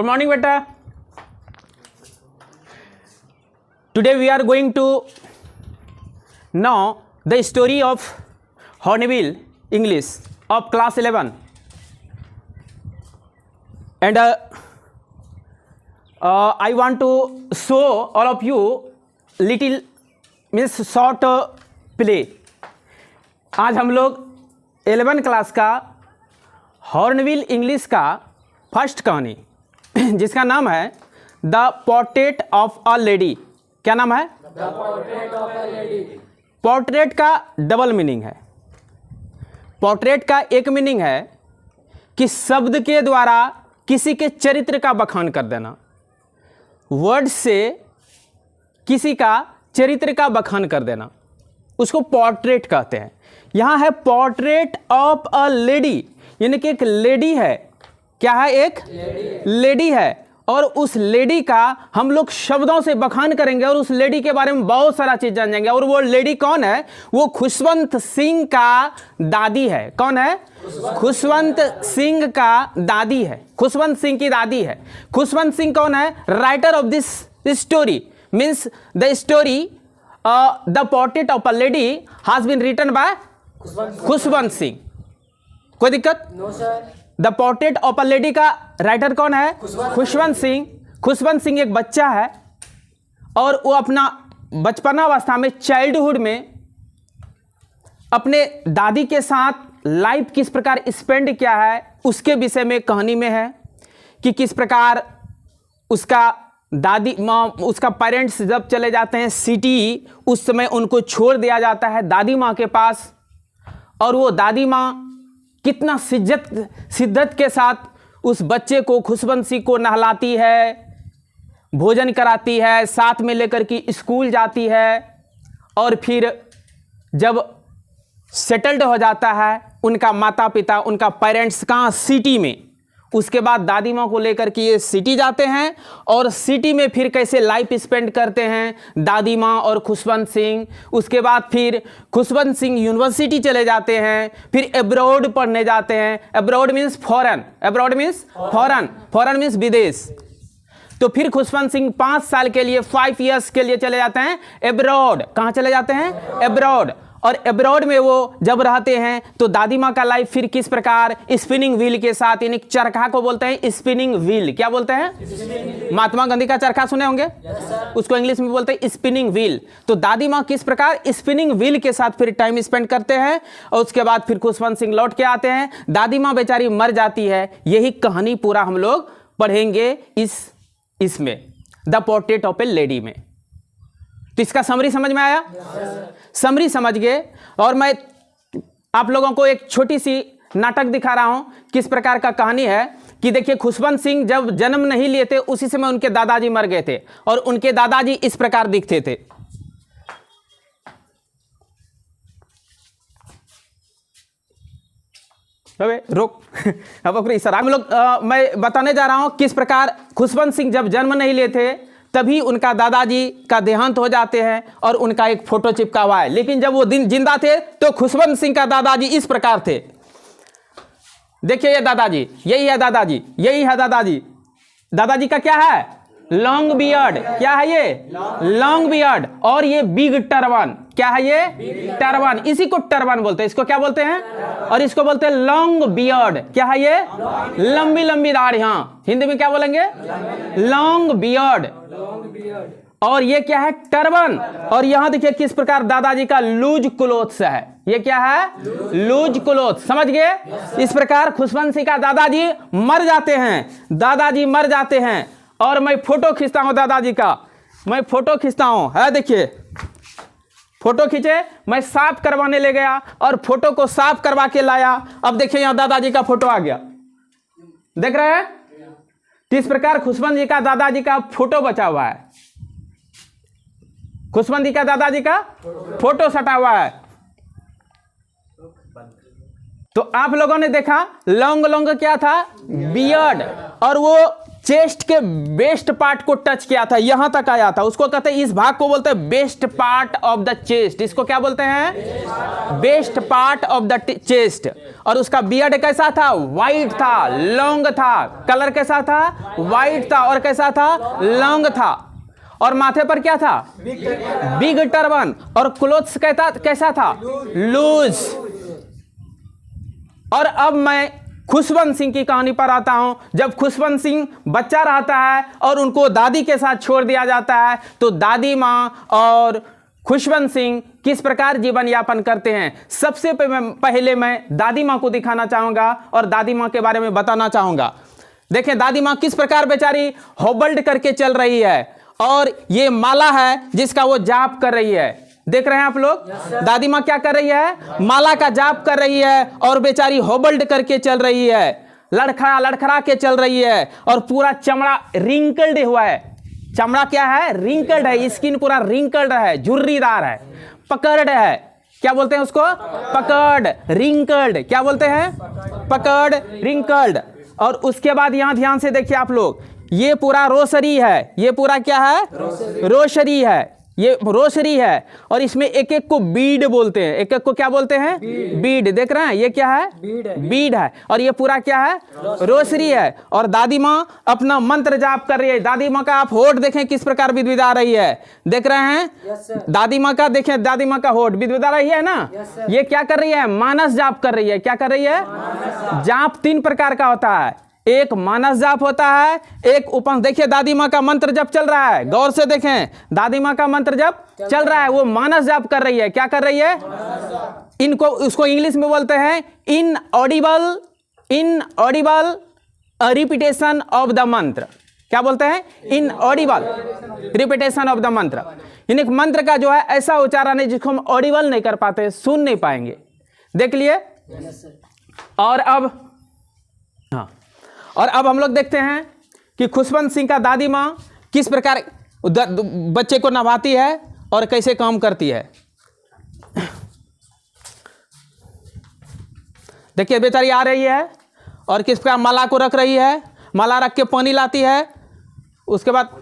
Good morning, beta. Today we are going to know the story of Hornbill English of class 11, and I want to show all of you little means short play. आज हम लोग 11 class का hornbill English का first कहानी जिसका नाम है the portrait of a lady. क्या नाम है? The portrait of a lady. Portrait का डबल मीनिंग है। पोर्ट्रेट का एक मीनिंग है कि शब्द के द्वारा किसी के चरित्र का बखान कर देना, वर्ड से किसी का चरित्र का बखान कर देना, उसको पोर्ट्रेट कहते हैं। यहाँ है पोर्ट्रेट ऑफ अ लेडी, यानी कि एक लेडी है। क्या है? एक लेडी है, और उस लेडी का हम लोग शब्दों से बखान करेंगे और उस लेडी के बारे में बहुत सारा चीज जान जाएंगे। और वो लेडी कौन है? वो खुशवंत सिंह का दादी है। कौन है? खुशवंत सिंह का दादी है। खुशवंत सिंह की दादी है। खुशवंत सिंह कौन है? Writer of this story means the story the portrait of a lady has been written by Khushwant Singh. कोई दिक्कत? No sir. The portrait of a lady का राइटर कौन है? खुशवंत सिंह। खुशवंत सिंह एक बच्चा है और वो अपना बचपनावस्था में, चाइल्डहुड में अपने दादी के साथ लाइफ किस प्रकार स्पेंड किया है उसके विषय में कहानी में है कि किस प्रकार उसका दादी माँ, उसका पेरेंट्स जब चले जाते हैं सिटी, उस समय उनको छोड़ दिया जाता है दादी माँ के पास, और वो दादी माँ कितना शिद्दत के साथ उस बच्चे को, खुशवंत सिंह को नहलाती है, भोजन कराती है, साथ में लेकर के स्कूल जाती है, और फिर जब सेटल्ड हो जाता है उनका माता पिता, उनका पेरेंट्स कहाँ? सिटी में। उसके बाद दादी माँ को लेकर के ये सिटी जाते हैं और सिटी में फिर कैसे लाइफ स्पेंड करते हैं दादी माँ और खुशवंत सिंह। उसके बाद फिर खुशवंत सिंह यूनिवर्सिटी चले जाते हैं, फिर अब्रॉड पढ़ने जाते हैं। Abroad means foreign, abroad means foreign, foreign means विदेश। तो फिर खुशवंत सिंह 5 साल के लिए, 5 इयर्स के लिए चले जाते हैं अब्रॉड। कहाँ चले जाते हैं? अब्रॉड। और अब्रॉड में वो जब रहते हैं तो दादी माँ का लाइफ फिर किस प्रकार स्पिनिंग व्हील के साथ, यानी चरखा को बोलते हैं स्पिनिंग व्हील। क्या बोलते हैं? महात्मा गांधी का चरखा सुने होंगे, उसको इंग्लिश में बोलते हैं स्पिनिंग व्हील। तो दादी माँ किस प्रकार स्पिनिंग व्हील के साथ फिर टाइम स्पेंड करते हैं, और उसके बाद फिर खुशवंत सिंह लौट के आते हैं। दादी माँ बेचारी मर जाती है। यही कहानी पूरा हम लोग पढ़ेंगे इसमें the portrait of A lady में। तो इसका समरी समझ में आया? समरी समझ गए। और मैं आप लोगों को एक छोटी सी नाटक दिखा रहा हूं किस प्रकार का कहानी है कि देखिए, खुशवंत सिंह जब जन्म नहीं लिए थे उसी समय उनके दादाजी मर गए थे, और उनके दादाजी इस प्रकार दिखते थे। रोक अब सर हम लोग मैं बताने जा रहा हूं किस प्रकार खुशवंत सिंह जब जन्म नहीं लिए थे तभी उनका दादाजी का देहांत हो जाते हैं और उनका एक फोटो चिपका हुआ है। लेकिन जब वो दिन जिंदा थे तो खुशवंत सिंह का दादाजी इस प्रकार थे। देखिए ये दादाजी, यही है दादाजी, यही है दादाजी। दादाजी का क्या है? Long beard. क्या है ये? Long beard. और ये बिग टर्बन। क्या है ये? टर्बन। इसी को टर्बन बोलते हैं। इसको क्या बोलते हैं? और इसको बोलते हैं लॉन्ग बियर्ड। क्या है ये? लंबी लंबी दाढ़ी। हाँ, हिंदी में क्या बोलेंगे? Long beard. और ये क्या है? टर्बन। और यहां देखिए किस प्रकार दादाजी का लूज क्लोथ्स है। ये क्या है? Loose cloth. समझ गए? इस प्रकार खुशवंत सिंह का दादाजी मर जाते हैं। दादाजी मर जाते हैं और मैं फोटो खींचता हूं दादाजी का। मैं फोटो खींचता हूं, है देखिए, फोटो खींचे, मैं साफ करवाने ले गया और फोटो को साफ करवा के लाया। अब देखिए यहां दादाजी का फोटो आ गया, देख रहे हैं? इस प्रकार खुशवंत जी का दादाजी का फोटो बचा हुआ है। खुशवंत जी का दादाजी का फोटो सटा हुआ है। तो आप लोगों ने देखा लॉन्ग लॉन्ग क्या था? बियर्ड। और वो चेस्ट के बेस्ट पार्ट को टच किया था, यहां तक आया था, उसको कहते हैं, इस भाग को बोलते हैं best part of the chest. इसको क्या बोलते हैं? Best part of the chest. और उसका बियर्ड कैसा था? वाइट था, लॉन्ग था। कलर कैसा था? वाइट था। और कैसा था? लॉन्ग था। और माथे पर क्या था? Big turban. और क्लोथ्स कैसा था? लूज। और अब मैं खुशवंत सिंह की कहानी पर आता हूं। जब खुशवंत सिंह बच्चा रहता है और उनको दादी के साथ छोड़ दिया जाता है, तो दादी मां और खुशवंत सिंह किस प्रकार जीवन यापन करते हैं, सबसे पहले मैं दादी मां को दिखाना चाहूंगा और दादी मां के बारे में बताना चाहूंगा। देखें दादी मां किस प्रकार बेचारी होबल्ड करके चल रही है। और ये माला है जिसका वो जाप कर रही है। देख रहे हैं आप लोग? दादी माँ क्या कर रही है? माला का जाप कर रही है और बेचारी होबल्ड करके चल रही है, लड़खड़ा लड़खड़ा के चल रही है। और पूरा चमड़ा रिंकल्ड हुआ है। चमड़ा क्या है? रिंकल्ड है। स्किन पूरा रिंकल्ड है, झुर्रीदार है, पकड़ है। क्या बोलते हैं उसको? पकड़, रिंकल्ड। क्या बोलते हैं? पकड़, रिंकल्ड। और उसके बाद यहां ध्यान से देखिए आप लोग, ये पूरा रोसरी है। ये पूरा क्या है? रोसरी है। ये रोसरी है। और इसमें एक एक को बीड बोलते हैं। एक एक को क्या बोलते हैं? बीड। देख रहे हैं ये क्या है? बीड है। और ये पूरा क्या है? रोसरी है। और दादी माँ अपना मंत्र जाप कर रही है। दादी माँ का आप होठ देखें किस प्रकार विदविदा रही है। देख रहे हैं दादी माँ का? देखें दादी माँ का होठ विदविदा रही है ना। ये क्या कर रही है? मानस जाप कर रही है। क्या कर रही है? जाप 3 प्रकार का होता है। एक मानस जाप होता है, एक उपन। देखिए दादी माँ का मंत्र जब चल रहा है, गौर से देखें, दादी माँ का मंत्र जब चल रहा है वो मानस जाप कर रही है। क्या कर रही है? इनको उसको इंग्लिश में बोलते हैं इनऑडिबल रिपीटेशन ऑफ द मंत्र। क्या बोलते हैं? इनऑडिबल रिपीटेशन ऑफ द मंत्र। यानी मंत्र का जो है ऐसा उच्चारण है जिसको हम ऑडिबल नहीं कर पाते, सुन नहीं पाएंगे। देख लिए। और अब हम लोग देखते हैं कि खुशवंत सिंह का दादी माँ किस प्रकार बच्चे को नभाती है और कैसे काम करती है। देखिए बेचारी आ रही है और किस प्रकार माला को रख रही है। माला रख के पानी लाती है। उसके बाद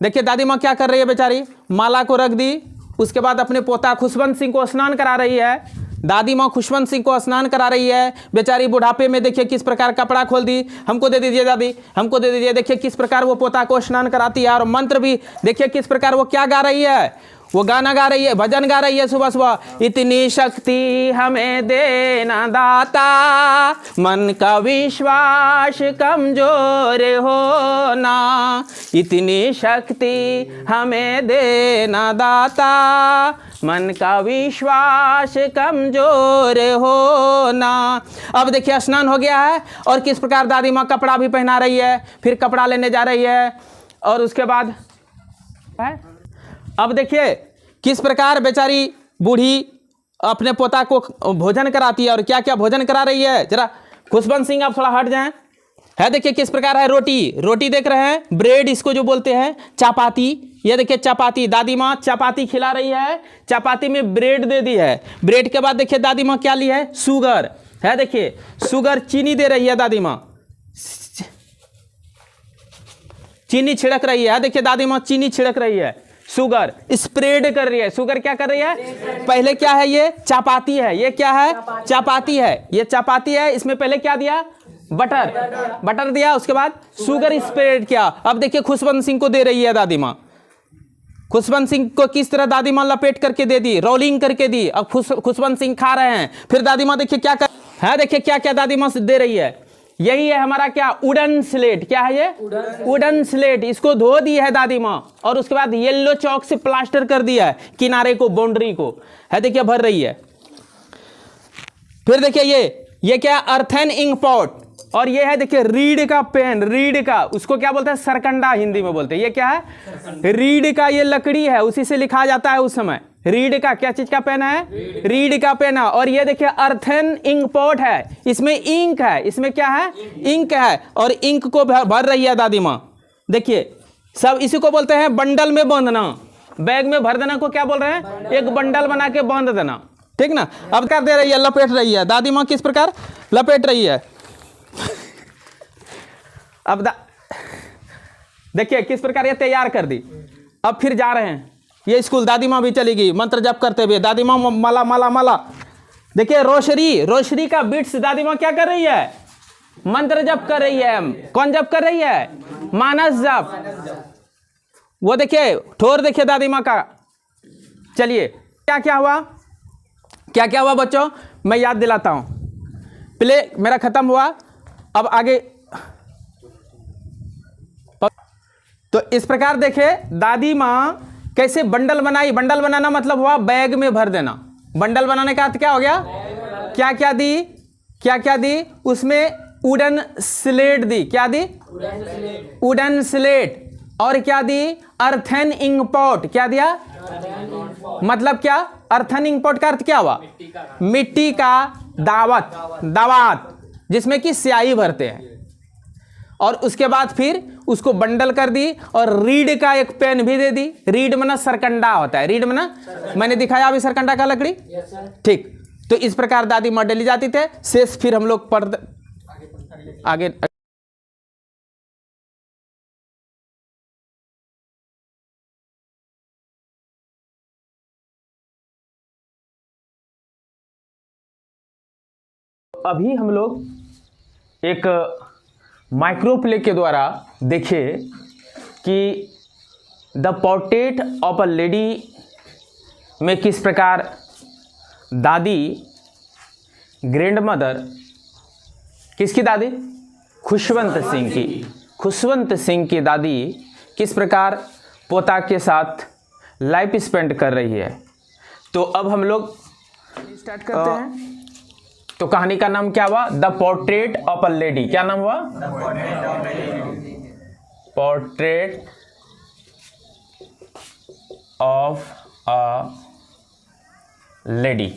देखिए दादी माँ क्या कर रही है बेचारी, माला को रख दी। उसके बाद अपने पोता खुशवंत सिंह को स्नान करा रही है। दादी माँ खुशवंत सिंह को स्नान करा रही है। बेचारी बुढ़ापे में देखिए किस प्रकार कपड़ा खोल दी, हमको दे दीजिए दादी, हमको दे दीजिए। देखिए किस प्रकार वो पोता को स्नान कराती है। और मंत्र भी देखिए किस प्रकार वो क्या गा रही है। वो गाना गा रही है, भजन गा रही है सुबह सुबह। इतनी शक्ति हमें देना दाता, मन का विश्वास कमजोर होना। इतनी शक्ति हमें देना दाता, मन का विश्वास कमजोर होना। अब देखिए स्नान हो गया है और किस प्रकार दादी माँ कपड़ा भी पहना रही है, फिर कपड़ा लेने जा रही है। और उसके बाद अब देखिए किस प्रकार बेचारी बूढ़ी अपने पोता को भोजन कराती है। और क्या क्या भोजन करा रही है, जरा खुशवंत सिंह आप थोड़ा हट जाएं। है देखिए किस प्रकार है, रोटी देख रहे हैं, ब्रेड इसको जो बोलते हैं, चपाती। ये देखिए चपाती, दादी माँ चपाती खिला रही है। चपाती में ब्रेड दे दी है। ब्रेड के बाद देखिए दादी माँ क्या ली है, शुगर है। देखिए शुगर, चीनी दे रही है दादी माँ, चीनी छिड़क रही है। देखिए दादी माँ चीनी छिड़क रही है, शुगर स्प्रेड कर रही है। शुगर क्या कर रही है? पहले क्या है? ये चपाती है। ये क्या है? चपाती है। ये चपाती है। इसमें पहले क्या दिया? बटर दिया। उसके बाद शुगर स्प्रेड किया। अब देखिए खुशवंत सिंह को दे रही है दादी माँ। खुशवंत सिंह को किस तरह दादी माँ लपेट करके दे दी, रोलिंग करके दी। अब खुशवंत सिंह खा रहे हैं। फिर दादी माँ देखिए क्या कर है, देखिए क्या क्या दादी माँ दे रही है। यही है हमारा क्या, वुडन स्लेट। क्या है ये? Wooden slate. इसको धो दी है दादी माँ और उसके बाद येलो चौक से प्लास्टर कर दिया है किनारे को, बाउंड्री को। है देखिए भर रही है। फिर देखिए ये क्या, अर्थन इंक पॉट। और ये है देखिए रीड का पेन, रीड का, उसको क्या बोलते हैं? सरकंडा हिंदी में बोलते हैं। ये क्या है? रीड का ये लकड़ी है, उसी से लिखा जाता है उस समय। रीड का क्या चीज का पेन है? रीड का पेन है। और ये देखिए अर्थन इंक पॉट है, इसमें इंक है। इसमें क्या है? इंक है। और इंक को भर रही है दादी माँ। देखिए सब इसी को बोलते हैं बंडल में बांधना। बैग में भर देना को क्या बोल रहे हैं? एक बंडल बना के बांध देना। ठीक ना। अब कर दे रही है, लपेट रही है दादी माँ, किस प्रकार लपेट रही है। अब देखिए किस प्रकार ये तैयार कर दी। अब फिर जा रहे हैं, ये स्कूल दादी माँ भी चली गई मंत्र जप करते हुए। दादी माँ माला माला माला, देखिए रोशनी का बीट्स दादी माँ क्या कर रही है, मंत्र जप कर रही है। कौन जप कर रही है, मानस जप। वो देखिए ठोर देखिए दादी माँ का। चलिए क्या क्या हुआ, क्या क्या हुआ बच्चों, मैं याद दिलाता हूं। प्ले मेरा खत्म हुआ, अब आगे। तो इस प्रकार देखे दादी माँ कैसे बंडल बनाई। बंडल बनाना मतलब हुआ बैग में भर देना। बंडल बनाने का अर्थ क्या हो गया, क्या क्या दी, क्या क्या दी उसमें, वुडन स्लेट दी। क्या दी, वुडन स्लेट। और क्या दी, अर्थन इंक पॉट। क्या दिया, मतलब क्या, अर्थन इंक पॉट का अर्थ क्या हुआ, मिट्टी का दावत, जिसमें कि स्याही भरते हैं। और उसके बाद फिर उसको बंडल कर दी और रीड का एक पेन भी दे दी। रीड मना सरकंडा होता है, रीड मना, मैंने दिखाया अभी सरकंडा का लकड़ी। ठीक, तो इस प्रकार दादी माँ डली जाती थे। शेष फिर हम लोग पढ़ आगे। अभी हम लोग एक माइक्रो प्ले के द्वारा देखे कि the portrait of a lady में किस प्रकार दादी, ग्रैंड मदर, किसकी दादी, खुशवंत सिंह की, खुशवंत सिंह की दादी किस प्रकार पोता के साथ लाइफ स्पेंड कर रही है। तो अब हम लोग स्टार्ट करते हैं। तो कहानी का नाम क्या हुआ, the portrait of a lady. क्या नाम हुआ, पोर्ट्रेट ऑफ अ लेडी।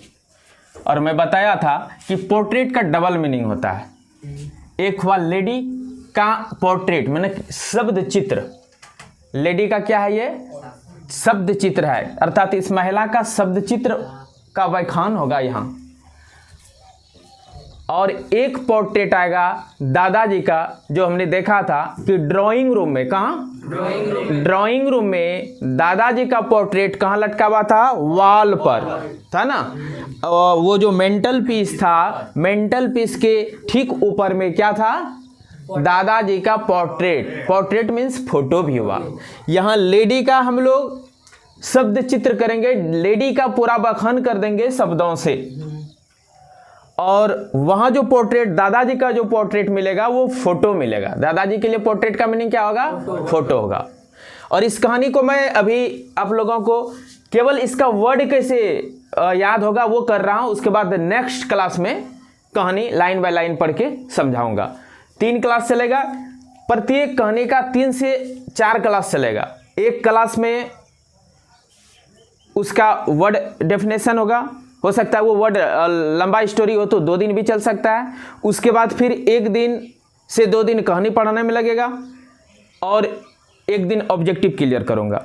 और मैं बताया था कि पोर्ट्रेट का डबल मीनिंग होता है। एक हुआ लेडी का पोर्ट्रेट मैंने शब्द चित्र, लेडी का क्या है, ये शब्द चित्र है, अर्थात इस महिला का शब्द चित्र का व्याख्यान होगा यहाँ। और एक पोर्ट्रेट आएगा दादाजी का, जो हमने देखा था कि ड्राइंग रूम में, कहाँ, ड्राइंग रूम में दादाजी का पोर्ट्रेट कहाँ लटका हुआ था, वॉल पर था ना। वो जो मेंटल पीस था, मेंटल पीस के ठीक ऊपर में क्या था, दादाजी का पोर्ट्रेट। पोर्ट्रेट मीन्स फोटो भी हुआ। यहाँ लेडी का हम लोग शब्द चित्र करेंगे, लेडी का पूरा व्याख्यान कर देंगे शब्दों से। और वहां जो पोर्ट्रेट, दादाजी का जो पोर्ट्रेट मिलेगा वो फोटो मिलेगा। दादाजी के लिए पोर्ट्रेट का मीनिंग क्या होगा, फोटो होगा। और इस कहानी को मैं अभी आप लोगों को केवल इसका वर्ड कैसे याद होगा वो कर रहा हूं। उसके बाद नेक्स्ट क्लास में कहानी लाइन बाय लाइन पढ़ के समझाऊंगा। 3 क्लास चलेगा, प्रत्येक कहानी का 3 से 4 क्लास चलेगा। एक क्लास में उसका वर्ड डेफिनेशन होगा, हो सकता है वो वर्ड लंबा स्टोरी हो तो 2 दिन भी चल सकता है। उसके बाद फिर 1 दिन से 2 दिन कहानी पढ़ाने में लगेगा और 1 दिन ऑब्जेक्टिव क्लियर करूंगा।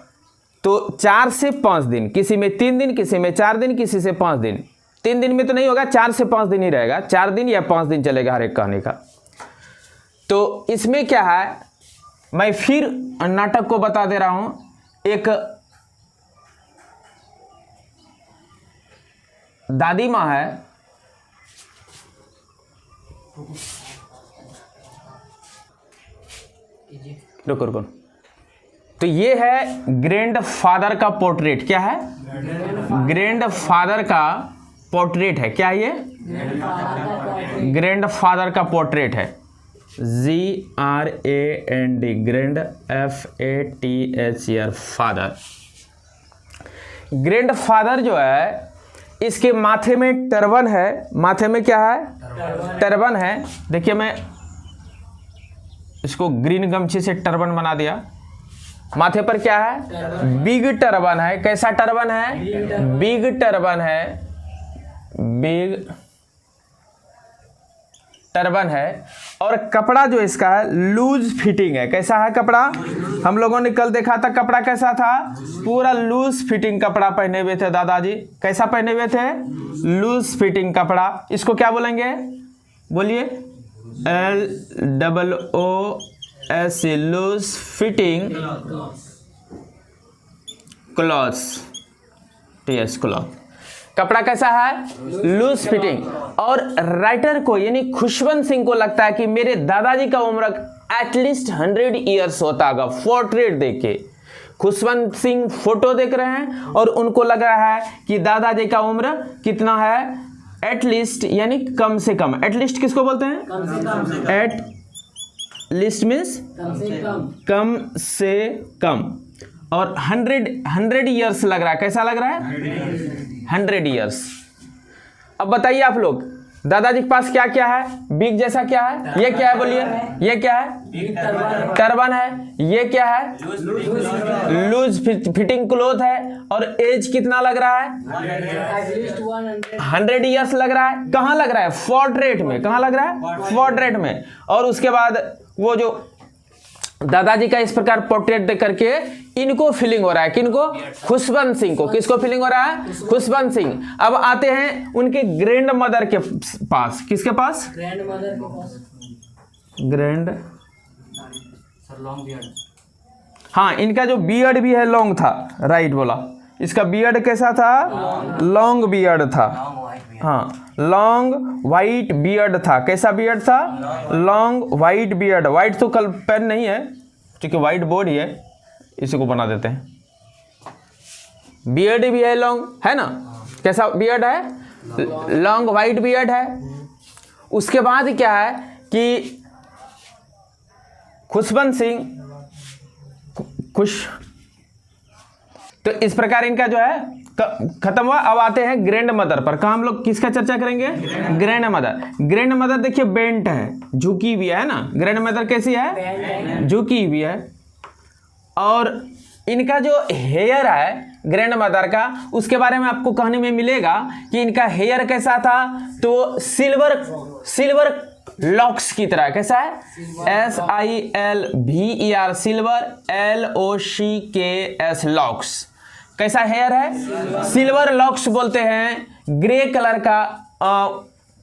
तो 4 से 5 दिन, किसी में 3 दिन, किसी में 4 दिन, किसी से 5 दिन। 3 दिन में तो नहीं होगा, 4 से 5 दिन ही रहेगा। 4 दिन या 5 दिन चलेगा हर एक कहानी का। तो इसमें क्या है, मैं फिर नाटक को बता दे रहा हूं। एक दादी माँ है, रुको रुको, तो ये है ग्रैंड फादर का पोर्ट्रेट। क्या है, ग्रैंड फादर का पोर्ट्रेट है। क्या है ये, ग्रैंड फादर का पोर्ट्रेट है। GRAND, grand FATHER, father. Grand father जो है, इसके माथे में टर्बन है। माथे में क्या है, टर्बन है। देखिए मैं इसको ग्रीन गमछी से टर्बन बना दिया। माथे पर क्या है, बिग टर्बन है। कैसा टर्बन है, बिग टर्बन है, बिग टर्बन है। और कपड़ा जो इसका है लूज फिटिंग है। कैसा है कपड़ा? हम लोगों ने कल देखा था कपड़ा कैसा था, पूरा लूज फिटिंग कपड़ा पहने हुए थे दादाजी। कैसा पहने हुए थे? लूज फिटिंग कपड़ा। इसको क्या बोलेंगे? बोलिए। LOOS, loose fitting clothes. Yes, cloth. कपड़ा कैसा है? Loose fitting. और राइटर को यानी खुशवंत सिंह को लगता है कि मेरे दादाजी का उम्र एटलीस्ट 100 ईयर्स होता होगा। पोर्ट्रेट देख के खुशवंत सिंह फोटो देख रहे हैं और उनको लग रहा है कि दादाजी का उम्र कितना है? एटलीस्ट यानी कम से कम। एटलीस्ट किसको बोलते हैं? एट लिस्ट मीन्स कम से कम। और 100 ईयर्स लग रहा है। कैसा लग रहा है? 100 ईयर्स। अब बताइए आप लोग, दादाजी के पास क्या क्या है? बिग जैसा क्या है? ये क्या है? बोलिए। ये क्या है? टर्बन है। ये क्या है? लूज फिटिंग क्लोथ है। और एज कितना लग रहा है? 100 ईयर्स लग रहा है। कहाँ लग रहा है? पोर्ट्रेट में। कहाँ लग रहा है? पोर्ट्रेट में। और उसके बाद वो जो दादाजी का इस प्रकार पोर्ट्रेट देख करके इनको फीलिंग हो रहा है। किनको? खुशवंत सिंह को। किसको फीलिंग हो रहा है? खुशवंत सिंह। अब आते हैं उनके ग्रैंड मदर के पास। किसके पास? ग्रैंड मदर के पास। Grand, sir long beard. हाँ, इनका जो बियर्ड भी है लॉन्ग था। राइट बोला। इसका बियर्ड कैसा था? लॉन्ग बियर्ड था। हाँ, लॉन्ग वाइट बियर्ड था। कैसा बियर्ड था? Long white beard. वाइट तो कल पेन नहीं है क्योंकि वाइट बोर्ड ही है, इसी को बना देते हैं। बियर्ड भी है लॉन्ग, है ना? कैसा बियर्ड है? लॉन्ग वाइट बियर्ड है। उसके बाद क्या है कि खुशवंत सिंह खुश, तो इस प्रकार इनका जो है खत्म हुआ। अब आते हैं ग्रैंड मदर पर। कहाँ हम लोग किसका चर्चा करेंगे? Grand mother. ग्रैंड मदर देखिए बेंट है, झुकी भी है ना? ग्रैंड मदर कैसी है? झुकी भी है। और इनका जो हेयर है ग्रैंड मदर का, उसके बारे में आपको कहने में मिलेगा कि इनका हेयर कैसा था? तो सिल्वर लॉक्स की तरह। कैसा है? SILVER, silver, LOCKS, locks. कैसा हेयर है? सिल्वर लॉक्स बोलते हैं ग्रे कलर का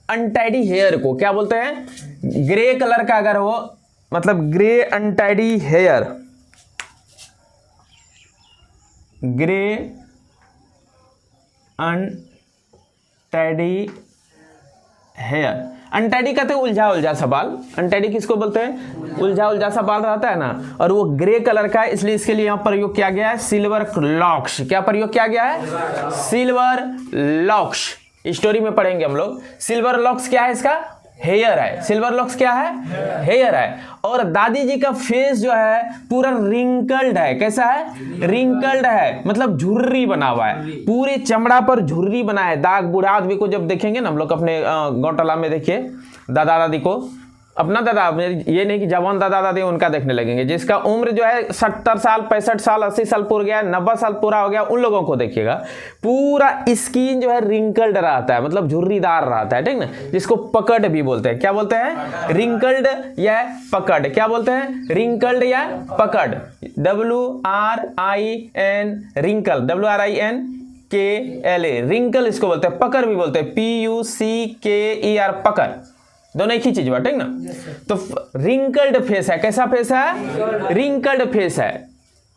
अनटाइडी हेयर को। क्या बोलते हैं? ग्रे कलर का अगर हो, मतलब grey untidy hair, grey untidy hair. Untidy कहते हैं उलझा उलझा सा बाल। अनटाइडी किसको बोलते हैं? उलझा उलझा सा बाल रहता है ना, और वो ग्रे कलर का है, इसलिए इसके लिए यहां प्रयोग किया गया है सिल्वर लॉक्स। क्या प्रयोग किया गया है? Silver locks. स्टोरी में पढ़ेंगे हम लोग। सिल्वर लॉक्स क्या है? इसका हेयर है। सिल्वर लॉक्स क्या है? हेयर है। और दादी जी का फेस जो है पूरा रिंकल्ड है। कैसा है? रिंकल्ड है, मतलब झुर्री बना हुआ है। पूरे चमड़ा पर झुर्री बना है। दाग बूढ़ा आदमी को जब देखेंगे ना हम लोग अपने गौटाला में, देखिए दादा दादी को, अपना दादा, ये नहीं कि जवान दादा दादी उनका देखने लगेंगे, जिसका उम्र जो है 70 साल 65 साल 80 साल पूरा गया, 90 साल पूरा हो गया, उन लोगों को देखिएगा पूरा स्किन जो है रिंकल्ड रहता है, मतलब झुर्रीदार रहता है, ठीक ना? जिसको पकड़ भी बोलते हैं। क्या बोलते हैं? रिंकल्ड या पकड़। क्या बोलते हैं? रिंकल्ड या पकड़। WRIN, रिंकल, WRINKLA, रिंकल इसको बोलते हैं। पकड़ भी बोलते हैं, PUCKER, पकड़। दोनों एक ही चीज हुआ, ठीक ना? तो रिंकल्ड फेस है। कैसा फेस है? रिंकल्ड फेस है।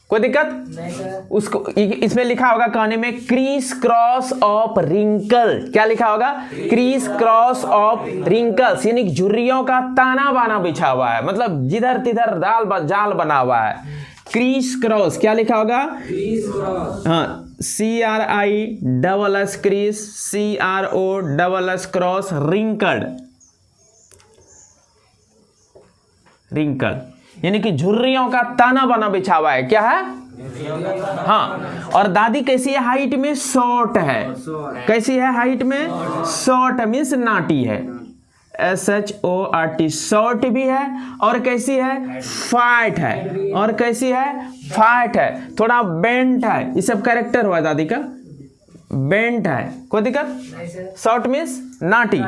कोई दिक्कत? उसको इसमें लिखा होगा कहने में क्रीस क्रॉस ऑफ रिंकल। क्या लिखा होगा? क्रीस क्रॉस ऑफ रिंकल्स, यानी झुर्रियों का ताना बाना बिछा हुआ है, मतलब जिधर तिधर जाल बना हुआ है। क्रीस क्रॉस क्या लिखा होगा? हाँ, CRISS, crease, CROSS, cross, wrinkled, wrinkle यानी कि झुर्रियों का ताना बाना बिछा हुआ है। क्या है? हाँ। और दादी कैसी है? हाइट में शॉर्ट है। कैसी है? हाइट में शॉर्ट मीन्स नाटी है, SHORT, शॉर्ट भी है। और कैसी है? फैट है। और कैसी है? फैट है, थोड़ा बेंट है। ये सब कैरेक्टर हुआ दादी का। बेंट है, कोई दिक्कत? शॉर्ट मीन्स नाटी,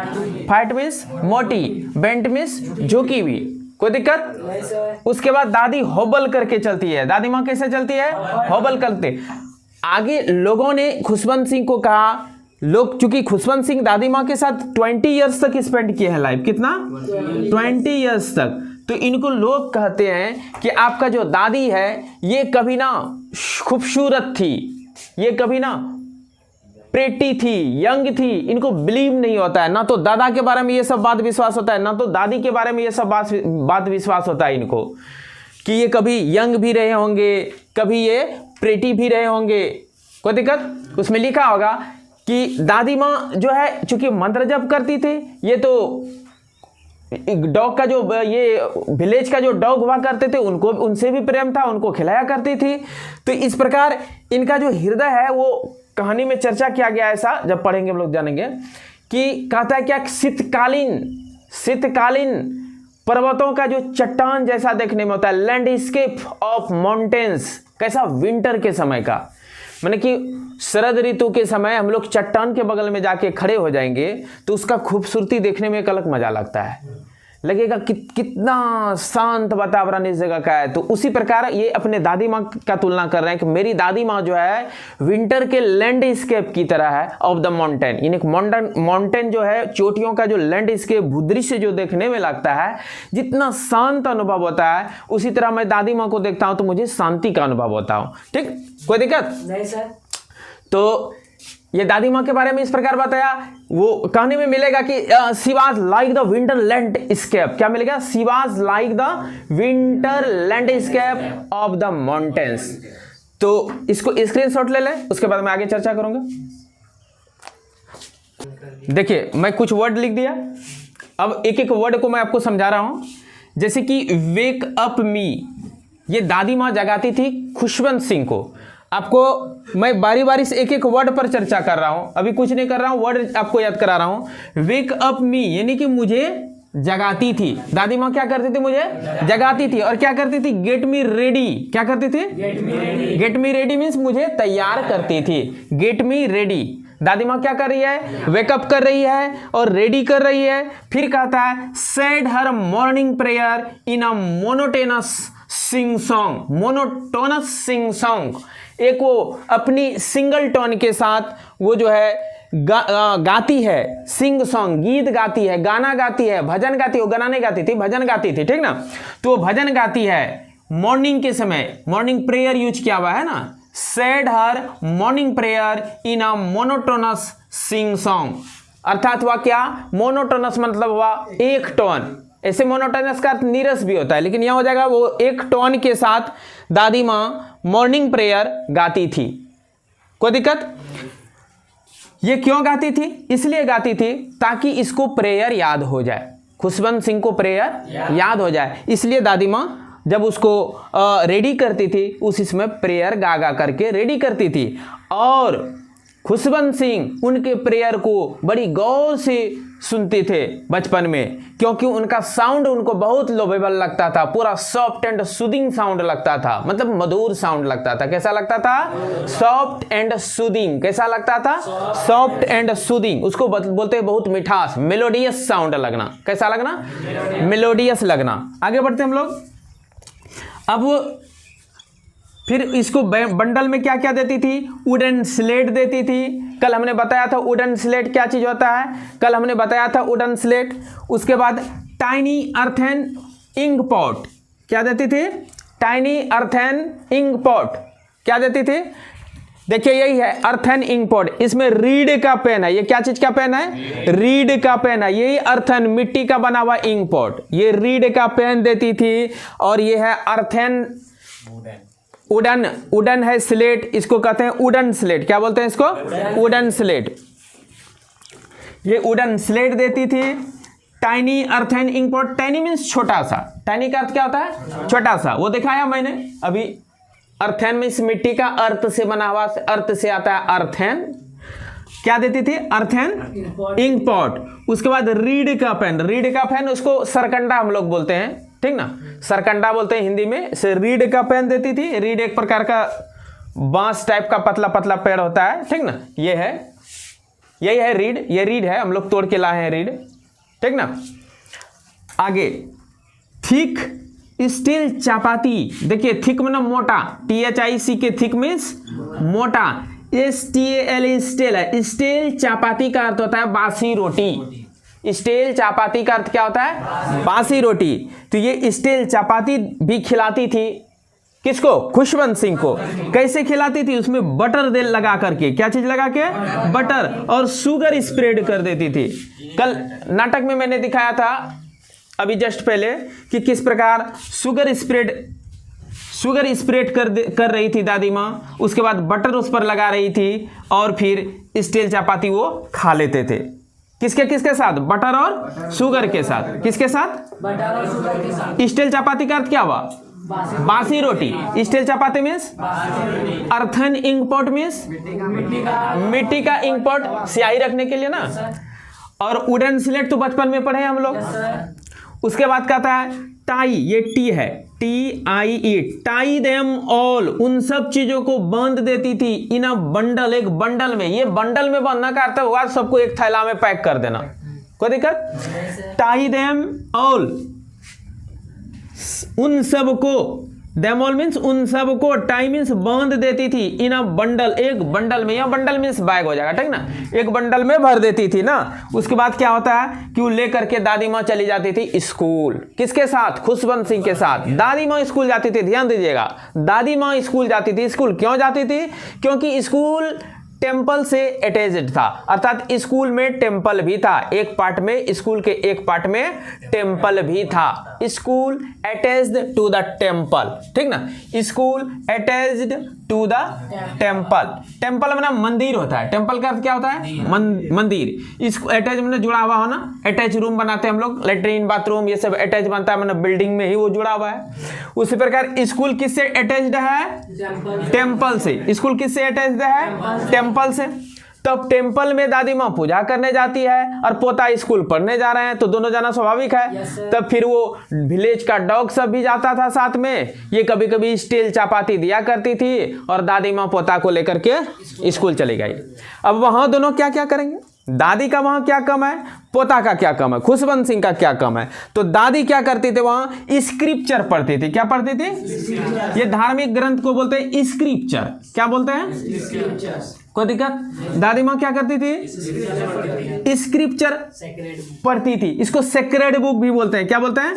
फैट मीन्स मोटी, बेंट मीन्स झुकी हुई, कोई दिक्कत? उसके बाद दादी होबल करके चलती है। दादी माँ कैसे चलती है? होबल करते। आगे लोगों ने खुशवंत सिंह को कहा, लोग चूंकि खुशवंत सिंह दादी माँ के साथ 20 ईयर्स तक स्पेंड किए हैं लाइफ, कितना? 20 ईयर्स तक। तो इनको लोग कहते हैं कि आपका जो दादी है ये कभी ना खूबसूरत थी, ये कभी ना प्रेटी थी, यंग थी। इनको बिलीव नहीं होता है, ना तो दादा के बारे में ये सब बात विश्वास होता है, ना तो दादी के बारे में ये सब बात विश्वास होता है इनको, कि ये कभी यंग भी रहे होंगे, कभी ये प्रेटी भी रहे होंगे, कोई दिक्कत? उसमें लिखा होगा कि दादी माँ जो है चूंकि मंत्र जप करती थी, ये तो डॉग का जो ये विलेज का जो डॉग हुआ करते थे उनको उनसे भी प्रेम था, उनको खिलाया करती थी। तो इस प्रकार इनका जो हृदय है वो कहानी में चर्चा किया गया, ऐसा जब पढ़ेंगे हम लोग जानेंगे कि कहता है क्या, शीतकालीन पर्वतों का जो चट्टान जैसा देखने में होता है, लैंडस्केप ऑफ माउंटेन्स, कैसा? विंटर के समय का, माने कि शरद ऋतु के समय हम लोग चट्टान के बगल में जाके खड़े हो जाएंगे तो उसका खूबसूरती देखने में एक अलग मजा लगता है, लगेगा कितना शांत वातावरण इस जगह का है। तो उसी प्रकार ये अपने दादी माँ का तुलना कर रहे हैं कि मेरी दादी माँ जो है विंटर के लैंडस्केप की तरह है ऑफ द माउंटेन। यानी माउंटेन जो है, चोटियों का जो लैंडस्केप भूदृश्य जो देखने में लगता है, जितना शांत अनुभव होता है, उसी तरह मैं दादी माँ को देखता हूँ तो मुझे शांति का अनुभव होता हूँ। ठीक, कोई दिक्कत नहीं सर। तो ये दादी माँ के बारे में इस प्रकार बताया। वो कहने में मिलेगा कि she was like the winter landscape. क्या मिलेगा? She was like the winter landscape of the mountains. तो इसको स्क्रीनशॉट ले लें, उसके बाद मैं आगे चर्चा करूंगा। देखिए मैं कुछ वर्ड लिख दिया, अब एक एक वर्ड को मैं आपको समझा रहा हूं। जैसे कि वेक अप मी, ये दादी माँ जगाती थी खुशवंत सिंह को। आपको मैं बारी बारी से एक एक वर्ड पर चर्चा कर रहा हूं, अभी कुछ नहीं कर रहा हूं, वर्ड आपको याद करा रहा हूं। वेक अप मी यानी कि मुझे जगाती थी दादी माँ। क्या करती थी? मुझे जगाती थी। और क्या करती थी? Get me ready. क्या करती थी? गेट मी रेडी मीन्स मुझे तैयार करती थी। गेट मी रेडी, दादी माँ क्या कर रही है? वेकअप कर रही है और रेडी कर रही है। फिर कहता है सेड हर मॉर्निंग प्रेयर इन अ monotonous sing song. Monotonous sing song, एक वो अपनी सिंगल टोन के साथ वो जो है गाती है, सिंग सॉन्ग, गीत गाती है, गाना गाती है, भजन गाती है। वो गाना नहीं गाती थी, भजन गाती थी, ठीक ना? तो वो भजन गाती है मॉर्निंग के समय। मॉर्निंग प्रेयर यूज किया हुआ है ना, सेड हर मॉर्निंग प्रेयर इन अ मोनोटोनस सिंग सॉन्ग। अर्थात हुआ क्या? मोनोटोनस मतलब हुआ एक टोन। ऐसे मोनोटोनस का नीरस भी होता है, लेकिन यह हो जाएगा वो एक टोन के साथ दादी माँ मॉर्निंग प्रेयर गाती थी। कोई दिक्कत? ये क्यों गाती थी? इसलिए गाती थी ताकि इसको प्रेयर याद हो जाए, खुशवंत सिंह को प्रेयर याद हो जाए। इसलिए दादी माँ जब उसको रेडी करती थी उस इसमें प्रेयर गा गा करके रेडी करती थी। और खुशवंत सिंह उनके प्रेयर को बड़ी गौर से सुनते थे बचपन में, क्योंकि उनका साउंड उनको बहुत लोवेबल लगता था, पूरा सॉफ्ट एंड सूदिंग साउंड लगता था, मतलब मधुर साउंड लगता था। कैसा लगता था? Soft and soothing. कैसा लगता था? Soft and soothing. उसको बोलते हैं बहुत मिठास, मेलोडियस साउंड लगना। कैसा लगना? मेलोडियस लगना। आगे बढ़ते हम लोग। अब फिर इसको बंडल में क्या क्या देती थी? वुडन स्लेट देती थी। कल हमने बताया था वुडन स्लेट क्या चीज होता है, कल हमने बताया था वुडन स्लेट। उसके बाद टाइनी अर्थन इंक पॉट क्या देती थी? टाइनी अर्थन इंक पॉट क्या देती थी? देखिए यही है अर्थन इंक पॉट। इसमें रीड का पेन है। ये क्या चीज का पेन है? रीड का पेन है। यही अर्थन मिट्टी का बना हुआ इंक पॉट, ये रीड का पेन देती थी। और ये है अर्थन वुडन है स्लेट, इसको कहते हैं वुडन स्लेट। क्या बोलते हैं इसको? Wooden slate. ये वुडन स्लेट देती थी। Tiny earthen ink pot, tiny means छोटा सा। टाइनी का अर्थ क्या होता है? छोटा सा। वो दिखाया मैंने अभी। अर्थन मीन्स मिट्टी का, अर्थ से बना हुआ, अर्थ से आता है अर्थन। क्या देती थी? Earthen ink pot. उसके बाद रीड का पेन। रीड का पेन उसको सरकंडा हम लोग बोलते हैं, ठीक ना? सरकंडा बोलते हैं हिंदी में। से रीड का पेन देती थी। रीड एक प्रकार का बांस टाइप का पतला पतला पेड़ होता है, ठीक ना, ये है, यही है रीड, ये रीड है, हम लोग तोड़ के लाए हैं रीड, ठीक ना। आगे थिक स्टील चापाती, देखिए थिक मतलब मोटा, THIC के थिक मीन्स मोटा, STL स्टील है, स्टील चापाती का अर्थ होता है बासी रोटी, स्टील चापाती का अर्थ क्या होता है, बासी रोटी। तो ये स्टील चापाती भी खिलाती थी, किसको, खुशवंत सिंह को। कैसे खिलाती थी, उसमें बटर दे लगा करके, क्या चीज लगा के, बटर, और शुगर स्प्रेड कर देती थी। कल नाटक में मैंने दिखाया था अभी जस्ट पहले कि किस प्रकार शुगर स्प्रेड कर रही थी दादी माँ, उसके बाद बटर उस पर लगा रही थी और फिर स्टील चापाती वो खा लेते थे। किसके साथ, बटर और शुगर के साथ। किसके साथ, बटर और शुगर के साथ। स्टील चापाती का अर्थ क्या हुआ, बासी रोटी। Stale chapati means earthen ink pot means मिट्टी का इंक पॉट, स्याही रखने के लिए ना। और वुडन स्लेट तो बचपन में पढ़े हम लोग। उसके बाद कहता है टाई, ये टी है, TIE, टाई देम ऑल, उन सब चीजों को बांध देती थी इन अ बंडल, एक बंडल में। ये बंडल में बांधना का अर्थ हुआ सबको एक थैला में पैक कर देना, कोई दिक्कत। टाई देम ऑल, उन सब को, देम ऑल मीन्स उन सब को, टाई मीन्स बांध देती थी इन अ बंडल, एक बंडल में, या बंडल मीन्स बैग हो जाएगा, ठीक ना, एक बंडल में भर देती थी ना। उसके बाद क्या होता है कि वो लेकर के दादी माँ चली जाती थी स्कूल। किसके साथ, खुशवंत सिंह के साथ। दादी माँ स्कूल जाती थी, ध्यान दीजिएगा, दादी माँ स्कूल जाती थी। स्कूल क्यों जाती थी, क्योंकि स्कूल टेम्पल से अटैच्ड था, अर्थात स्कूल में टेम्पल भी था, एक पार्ट में, स्कूल के एक पार्ट में टेम्पल भी था। School attached to the temple, ठीक ना, school attached to the temple. Temple मतलब मंदिर होता है, टेम्पल का अर्थ क्या होता है, मंदिर। इसको अटैच मतलब जुड़ा हुआ होना, अटैच रूम बनाते हैं हम लोग, लेटरिन बाथरूम ये सब अटैच बनता है, मतलब बिल्डिंग में ही वो जुड़ा हुआ है। उसी प्रकार स्कूल किससे अटैच्ड है, टेम्पल से। स्कूल किससे अटैच्ड है, टेम्पल से। तब टेम्पल में दादी माँ पूजा करने जाती है और पोता स्कूल पढ़ने जा रहे हैं, तो दोनों जाना स्वाभाविक है। तब फिर वो विलेज का डॉग सब भी जाता था साथ में। ये कभी कभी स्टील चापाती दिया करती थी और दादी माँ पोता को लेकर के स्कूल चली गई। अब वहां दोनों क्या क्या करेंगे, दादी का वहां क्या कम है, पोता का क्या कम है, खुशवंत सिंह का क्या कम है। तो दादी क्या करती थी, वहां स्क्रिप्चर पढ़ती थी। क्या पढ़ती थी, ये धार्मिक ग्रंथ को बोलते हैं स्क्रिप्चर। क्या बोलते हैं, कोई दिक्कत। दादी माँ क्या करती थी, स्क्रिप्चर पढ़ती थी। इसको सेक्रेड बुक भी बोलते हैं। क्या बोलते हैं,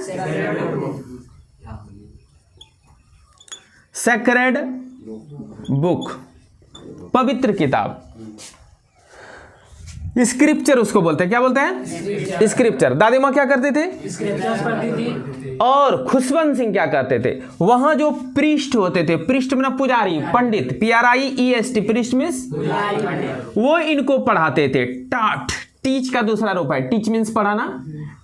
सेक्रेड बुक, पवित्र किताब। स्क्रिप्चर उसको बोलते हैं। क्या बोलते हैं, स्क्रिप्चर। दादी माँ क्या करती थी, और खुशवंत सिंह क्या करते थे, वहां जो प्रीस्ट होते थे, प्रीस्ट मतलब पुजारी, पंडित, PRIEST, प्रीस्ट मीन्स वो इनको पढ़ाते थे। टाट, टीच का दूसरा रूप है, टीच मीन्स पढ़ाना,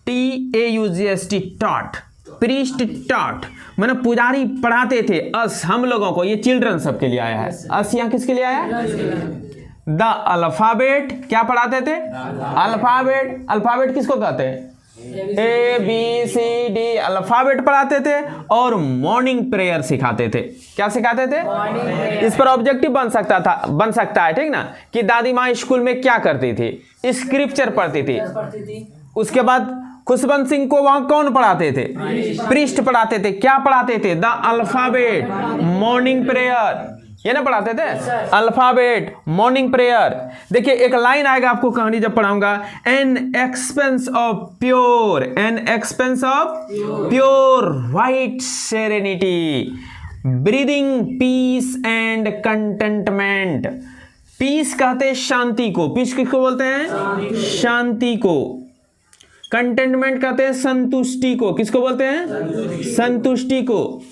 TAUGST, टाट, प्रीस्ट टाट मतलब पुजारी पढ़ाते थे। अस हम लोगों को, ये चिल्ड्रन सबके लिए आया है। अस यहाँ किसके लिए आया है, द अल्फाबेट। क्या पढ़ाते थे, अल्फाबेट। अल्फाबेट किसको कहते हैं, ABCD, अल्फाबेट पढ़ाते थे। और मॉर्निंग प्रेयर सिखाते थे। क्या सिखाते थे, इस पर ऑब्जेक्टिव बन सकता है, ठीक ना, कि दादी माँ स्कूल में क्या करती थी, स्क्रिप्चर पढ़ती थी। उसके बाद खुशवंत सिंह को वहां कौन पढ़ाते थे, प्रीस्ट पढ़ाते थे। क्या पढ़ाते थे, द अल्फाबेट, मॉर्निंग प्रेयर, ये ना पढ़ाते थे, अल्फाबेट, मॉर्निंग प्रेयर। देखिए एक लाइन आएगा आपको कहानी जब पढ़ाऊंगा, an expanse of pure white serenity, breathing peace and contentment. Peace कहते हैं शांति को, पीस किसको बोलते हैं, शांति को। कंटेंटमेंट कहते हैं संतुष्टि को, किसको बोलते हैं, संतुष्टि को।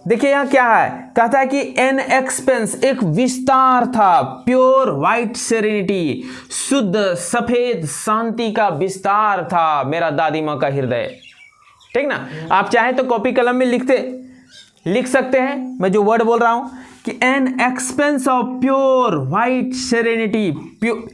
देखिए यहां क्या है, कहता है कि एन एक्सपेंस, एक विस्तार था, प्योर व्हाइट सेरेनिटी, शुद्ध सफेद शांति का विस्तार था मेरा दादी माँ का हृदय, ठीक ना। आप चाहें तो कॉपी कलम में लिख सकते हैं, मैं जो वर्ड बोल रहा हूं कि N expanse of pure white serenity.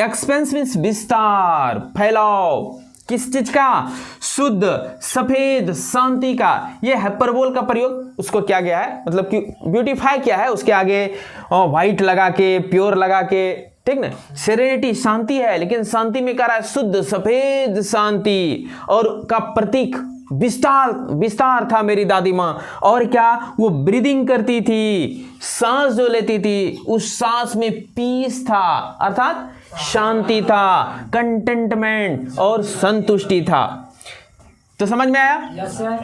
Expense means विस्तार, फैलाव, किस चीज का? शुद्ध, सफेद, शांति का। ये हाइपरबोल का प्रयोग उसको किया गया है, मतलब कि ब्यूटीफाई किया है, उसके आगे व्हाइट लगा के, प्योर लगा के, ठीक ना। सेरेनिटी शांति है, लेकिन शांति में कह रहा है शुद्ध सफेद शांति, और का प्रतीक विस्तार था मेरी दादी माँ। और क्या? वो ब्रीदिंग करती थी, सांस जो लेती थी उस सांस में पीस था, अर्थात शांति था, कंटेंटमेंट और संतुष्टि था। तो समझ में आया? Yes sir.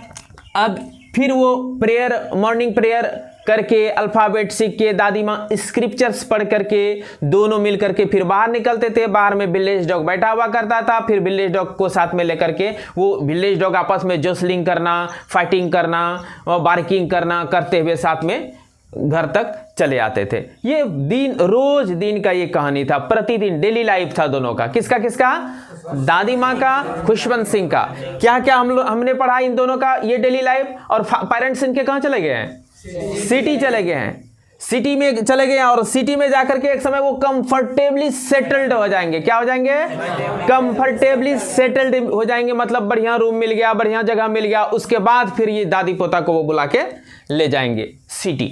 अब फिर वो प्रेयर, मॉर्निंग प्रेयर करके, अल्फाबेट सीख के, दादी माँ स्क्रिप्चर्स पढ़ करके, दोनों मिल करके फिर बाहर निकलते थे। बाहर में विलेज डॉग बैठा हुआ करता था, फिर विलेज डॉग को साथ में लेकर के वो विलेज डॉग आपस में जोसलिंग करना, फाइटिंग करना और बार्किंग करना करते हुए साथ में घर तक चले आते थे। ये रोज दिन का ये कहानी था, प्रतिदिन डेली लाइफ था दोनों का। किसका किसका? दादी माँ का, खुशवंत सिंह का। क्या क्या हमने पढ़ा इन दोनों का, ये डेली लाइफ। और पेरेंट्स इनके कहाँ चले गए हैं? सिटी चले गए हैं, सिटी में चले गए हैं। और सिटी में जाकर के एक समय वो कंफर्टेबली सेटल्ड हो जाएंगे। क्या हो जाएंगे? कंफर्टेबली सेटल्ड हो जाएंगे, मतलब बढ़िया रूम मिल गया, बढ़िया जगह मिल गया। उसके बाद फिर ये दादी पोता को वो बुला के ले जाएंगे सिटी।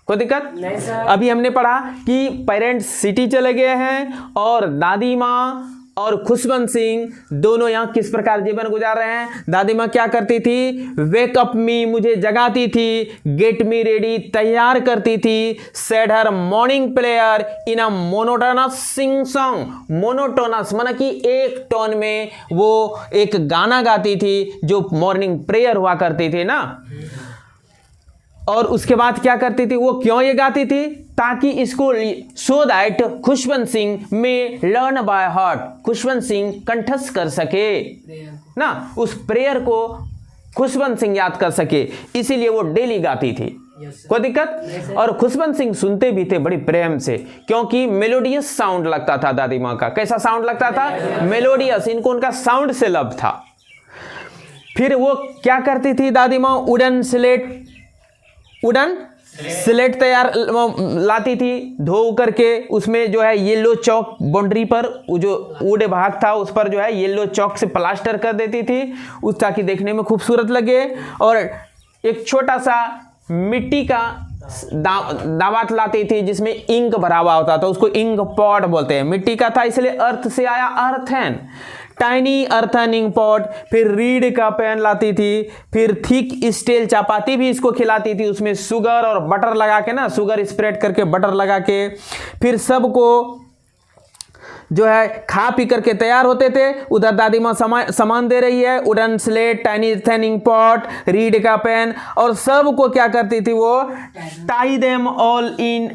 कोई दिक्कत? नहीं सर। अभी हमने पढ़ा कि पेरेंट्स सिटी चले गए हैं और दादी माँ और खुशवंत सिंह दोनों यहाँ किस प्रकार जीवन गुजार रहे हैं। दादी माँ क्या करती थी? वेक अप मी, मुझे जगाती थी, गेट मी रेडी, तैयार करती थी, सेड हर मॉर्निंग प्रेयर इन अ मोनोटोनस सिंग सॉन्ग। मोनोटोनस माना कि एक टोन में वो एक गाना गाती थी, जो मॉर्निंग प्रेयर हुआ करती थी ना। और उसके बाद क्या करती थी? वो क्यों ये गाती थी? ताकि इसको सो दैट खुशवंत सिंह में learn by heart, Khushwant Singh कंठस्थ कर सके ना, उस प्रेयर को खुशवंत सिंह याद कर सके, इसीलिए वो डेली गाती थी। कोई दिक्कत? और खुशवंत सिंह सुनते भी थे बड़ी प्रेम से, क्योंकि मेलोडियस साउंड लगता था दादी माँ का। कैसा साउंड लगता था? मेलोडियस। इनको उनका साउंड से लव था। फिर वो क्या करती थी दादी माँ? वुडन स्लेट तैयार लाती थी, धो करके उसमें जो है येलो चौक बाउंड्री पर, वो जो वुड भाग था उस पर जो है येलो चौक से प्लास्टर कर देती थी, उस ताकि देखने में खूबसूरत लगे। और एक छोटा सा मिट्टी का दावत लाती थी जिसमें इंक भरा हुआ होता था, उसको इंक पॉट बोलते हैं। मिट्टी का था इसलिए अर्थ से आया earthen, tiny earthen ink pot. फिर रीड का पेन लाती थी, फिर थिक स्टील चपाती भी इसको खिलाती थी, उसमें शुगर और बटर लगा के ना, शुगर स्प्रेड करके बटर लगा के। फिर सबको जो है खा पी करके तैयार होते थे। उधर दादी माँ सामान दे रही है, wooden slate, tiny thinning pot, read का पेन, और सबको क्या करती थी वो? Tie them all in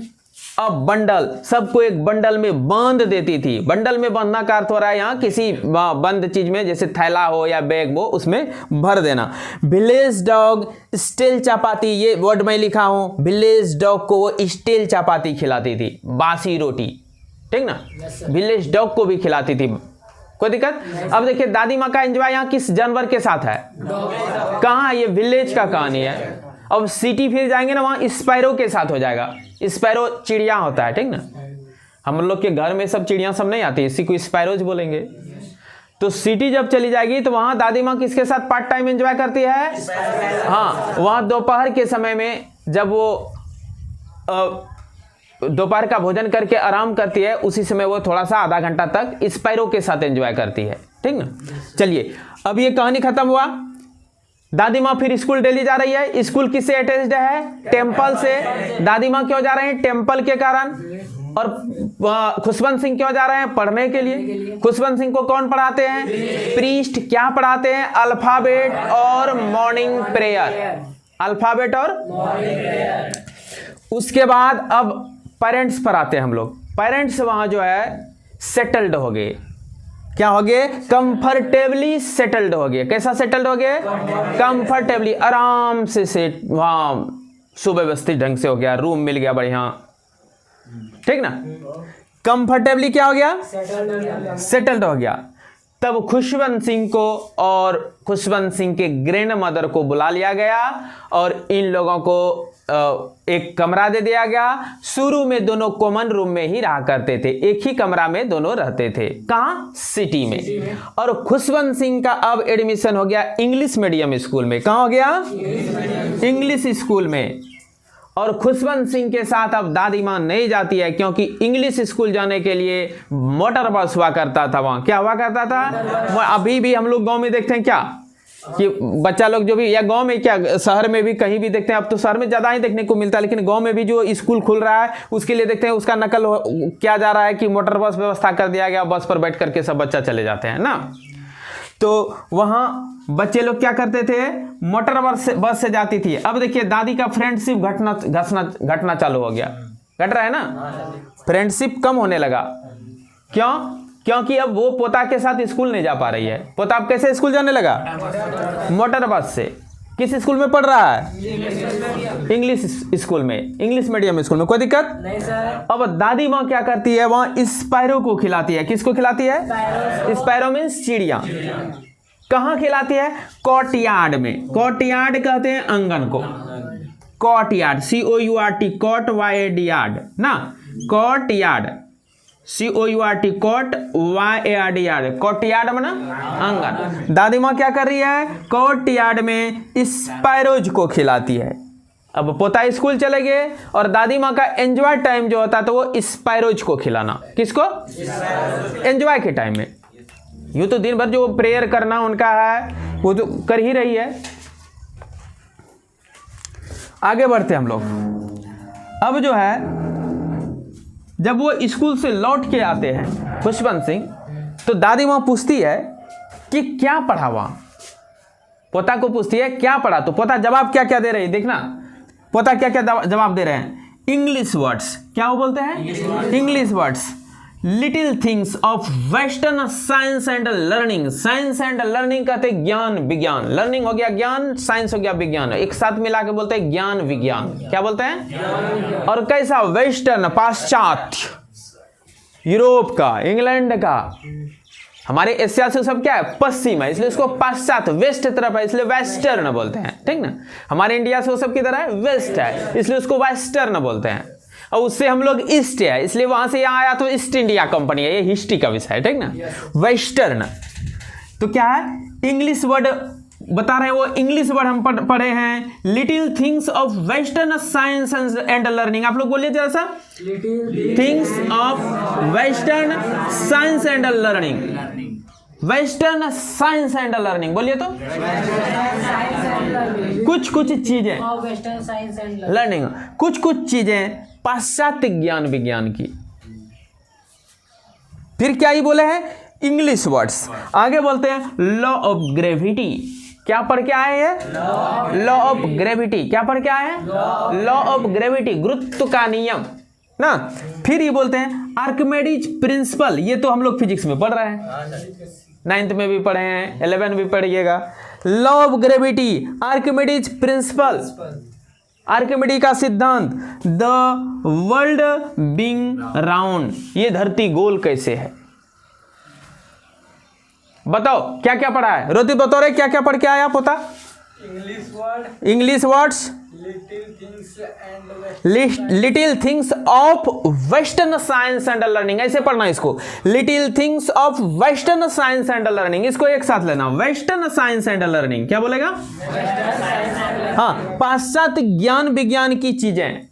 a bundle, सबको एक बंडल में बांध देती थी। बंडल में बांधना का अर्थ हो रहा है यहाँ किसी बंद चीज में, जैसे थैला हो या बैग हो, उसमें भर देना। विलेज डॉग स्टील चपाती, ये वर्ड में लिखा हूं, विलेज डॉग को वो स्टील चपाती खिलाती थी, बासी रोटी, ठीक ना। विलेज डॉग को भी खिलाती थी। कोई दिक्कत? अब देखिए दादी माँ का एंजॉय यहाँ किस जानवर के साथ है? कहाँ? ये विलेज का कहानी है। अब सिटी फिर जाएंगे ना, वहाँ स्पैरो के साथ हो जाएगा। स्पैरो चिड़िया होता है, ठीक ना। हम लोग के घर में सब चिड़िया सब नहीं आती, इसी को स्पैरोज बोलेंगे। तो सिटी जब चली जाएगी तो वहाँ दादी माँ किसके साथ पार्ट टाइम एंजॉय करती है? हाँ, वहाँ दोपहर के समय में जब वो दोपहर का भोजन करके आराम करती है, उसी समय वो थोड़ा सा आधा घंटा तक स्पैरो के साथ एंजॉय करती है, ठीक ना। चलिए अब ये कहानी खत्म हुआ। दादी माँ फिर स्कूल डेली जा रही है। स्कूल किससे अटैच्ड है? टेम्पल से। दादी माँ क्यों जा रहे हैं? टेम्पल के कारण। और खुशवंत सिंह क्यों जा रहे हैं? पढ़ने के लिए। खुशवंत सिंह को कौन पढ़ाते हैं? प्रीस्ट। क्या पढ़ाते हैं? अल्फाबेट और मॉर्निंग प्रेयर। अल्फाबेट और उसके बाद अब पेरेंट्स पर आते हैं हम लोग। पेरेंट्स वहां जो है सेटल्ड हो गए। क्या हो गए? कंफर्टेबली सेटल्ड हो गए। कैसा सेटल्ड हो गए? कंफर्टेबली, आराम से सेट, वहां सुव्यवस्थित ढंग से हो गया, रूम मिल गया बढ़िया, ठीक ना। कंफर्टेबली क्या हो गया? सेटल्ड हो गया। तब खुशवंत सिंह को और खुशवंत सिंह के ग्रैंड मदर को बुला लिया गया और इन लोगों को एक कमरा दे दिया गया। शुरू में दोनों कॉमन रूम में ही रहा करते थे, एक ही कमरा में दोनों रहते थे। कहाँ? सिटी में। और खुशवंत सिंह का अब एडमिशन हो गया इंग्लिश मीडियम स्कूल में। कहाँ हो गया? इंग्लिश स्कूल में। और खुशवंत सिंह के साथ अब दादी माँ नहीं जाती है, क्योंकि इंग्लिश स्कूल जाने के लिए मोटर बस हुआ करता था। वहाँ क्या हुआ करता था? अभी भी हम लोग गांव में देखते हैं क्या कि बच्चा लोग जो भी, या गांव में क्या शहर में भी कहीं भी देखते हैं, अब तो शहर में ज़्यादा ही देखने को मिलता है, लेकिन गांव में भी जो स्कूल खुल रहा है उसके लिए देखते हैं उसका नकल किया जा रहा है कि मोटर बस व्यवस्था कर दिया गया, बस पर बैठ करके सब बच्चा चले जाते हैं ना। तो वहाँ बच्चे लोग क्या करते थे? मोटर बस से जाती थी। अब देखिए दादी का फ्रेंडशिप घटना चालू हो गया, घट रहा है ना, फ्रेंडशिप कम होने लगा। क्यों? क्योंकि अब वो पोता के साथ स्कूल नहीं जा पा रही है। पोता अब कैसे स्कूल जाने लगा? मोटर बस से। किस स्कूल में पढ़ रहा है? इंग्लिश स्कूल में, इंग्लिश मीडियम स्कूल में। कोई दिक्कत नहीं सर। अब दादी माँ क्या करती है? वहां स्पैरो को खिलाती है। किसको खिलाती है? स्पैरो मीन्स चिड़िया। कहाँ खिलाती है? कॉर्टयार्ड में। कॉर्टयार्ड कहते हैं आंगन को। कॉर्टयार्ड, COURT, कॉट YARD ना, कॉर्टयार्ड, COURT, कॉट YARD, कॉर्टयार्ड में ना आंगन। दादी माँ क्या कर रही है? कॉर्टयार्ड में स्पैरोज को खिलाती है। अब पोता स्कूल चले गए और दादी माँ का एंजॉय टाइम जो होता है तो वो स्पैरोज को खिलाना। किसको? एंजॉय के टाइम में। यूँ तो दिन भर जो प्रेयर करना उनका है वो तो कर ही रही है। आगे बढ़ते हम लोग। अब जो है जब वो स्कूल से लौट के आते हैं खुशवंत सिंह, तो दादी माँ पूछती है कि क्या पढ़ा वहाँ। पोता को पूछती है क्या पढ़ा, तो पोता जवाब क्या क्या दे रही है, देखना पोता क्या क्या जवाब दे रहे हैं। इंग्लिश वर्ड्स, क्या वो बोलते हैं? English words. Little things of Western science and learning. Science and learning कहते हैं ज्ञान विज्ञान। लर्निंग हो गया ज्ञान, साइंस हो गया विज्ञान, एक साथ मिला के बोलते हैं ज्ञान विज्ञान। क्या बोलते हैं? और कैसा? वेस्टर्न, पाश्चात्य, यूरोप का, इंग्लैंड का। हमारे एशिया से सब क्या है? पश्चिम है, इसलिए उसको पाश्चात्य, वेस्ट तरफ है, इसलिए वेस्टर्न बोलते हैं। ठीक ना? हमारे इंडिया से वो सब किधर है? वेस्ट है, इसलिए उसको वेस्टर्न बोलते हैं। और उससे हम लोग ईस्ट है, इसलिए वहां से यहाँ आया तो ईस्ट इंडिया कंपनी है। ये हिस्ट्री का विषय है, ठीक ना? वेस्टर्न तो क्या है? इंग्लिश वर्ड बता रहे हैं वो। इंग्लिश वर्ड हम पढ़े हैं। Little things of Western science and learning. आप लोग बोलिए जरा सा, things of Western science and learning. Western science and learning बोलिए तो। कुछ चीजें वेस्टर्न साइंस एंड लर्निंग, कुछ चीजें पाश्चात्य ज्ञान विज्ञान की। फिर क्या ही बोले हैं? English words. आगे बोलते हैं लॉ ऑफ ग्रेविटी। क्या पढ़ के आए हैं? Law of gravity. क्या पढ़ के आए हैं? लॉ ऑफ ग्रेविटी, गुरुत्व का नियम ना। फिर ये बोलते हैं आर्किमेडीज प्रिंसिपल। ये तो हम लोग फिजिक्स में पढ़ रहे हैं, 9th में भी पढ़े हैं, 11 भी पढ़िएगा। लॉ ऑफ ग्रेविटी, आर्किमेडीज प्रिंसिपल, आर्किमेडी का सिद्धांत, द वर्ल्ड बीइंग राउंड, ये धरती गोल कैसे है। बताओ क्या क्या पढ़ा है? रोती बताओ रे, क्या क्या पढ़ के आया पोता? English words, little things of Western science and learning. ऐसे पढ़ना इसको, little things of Western science and learning. इसको एक साथ लेना, वेस्टर्न साइंस एंड लर्निंग। क्या बोलेगा? हाँ, पाश्चात्य ज्ञान विज्ञान की चीजें।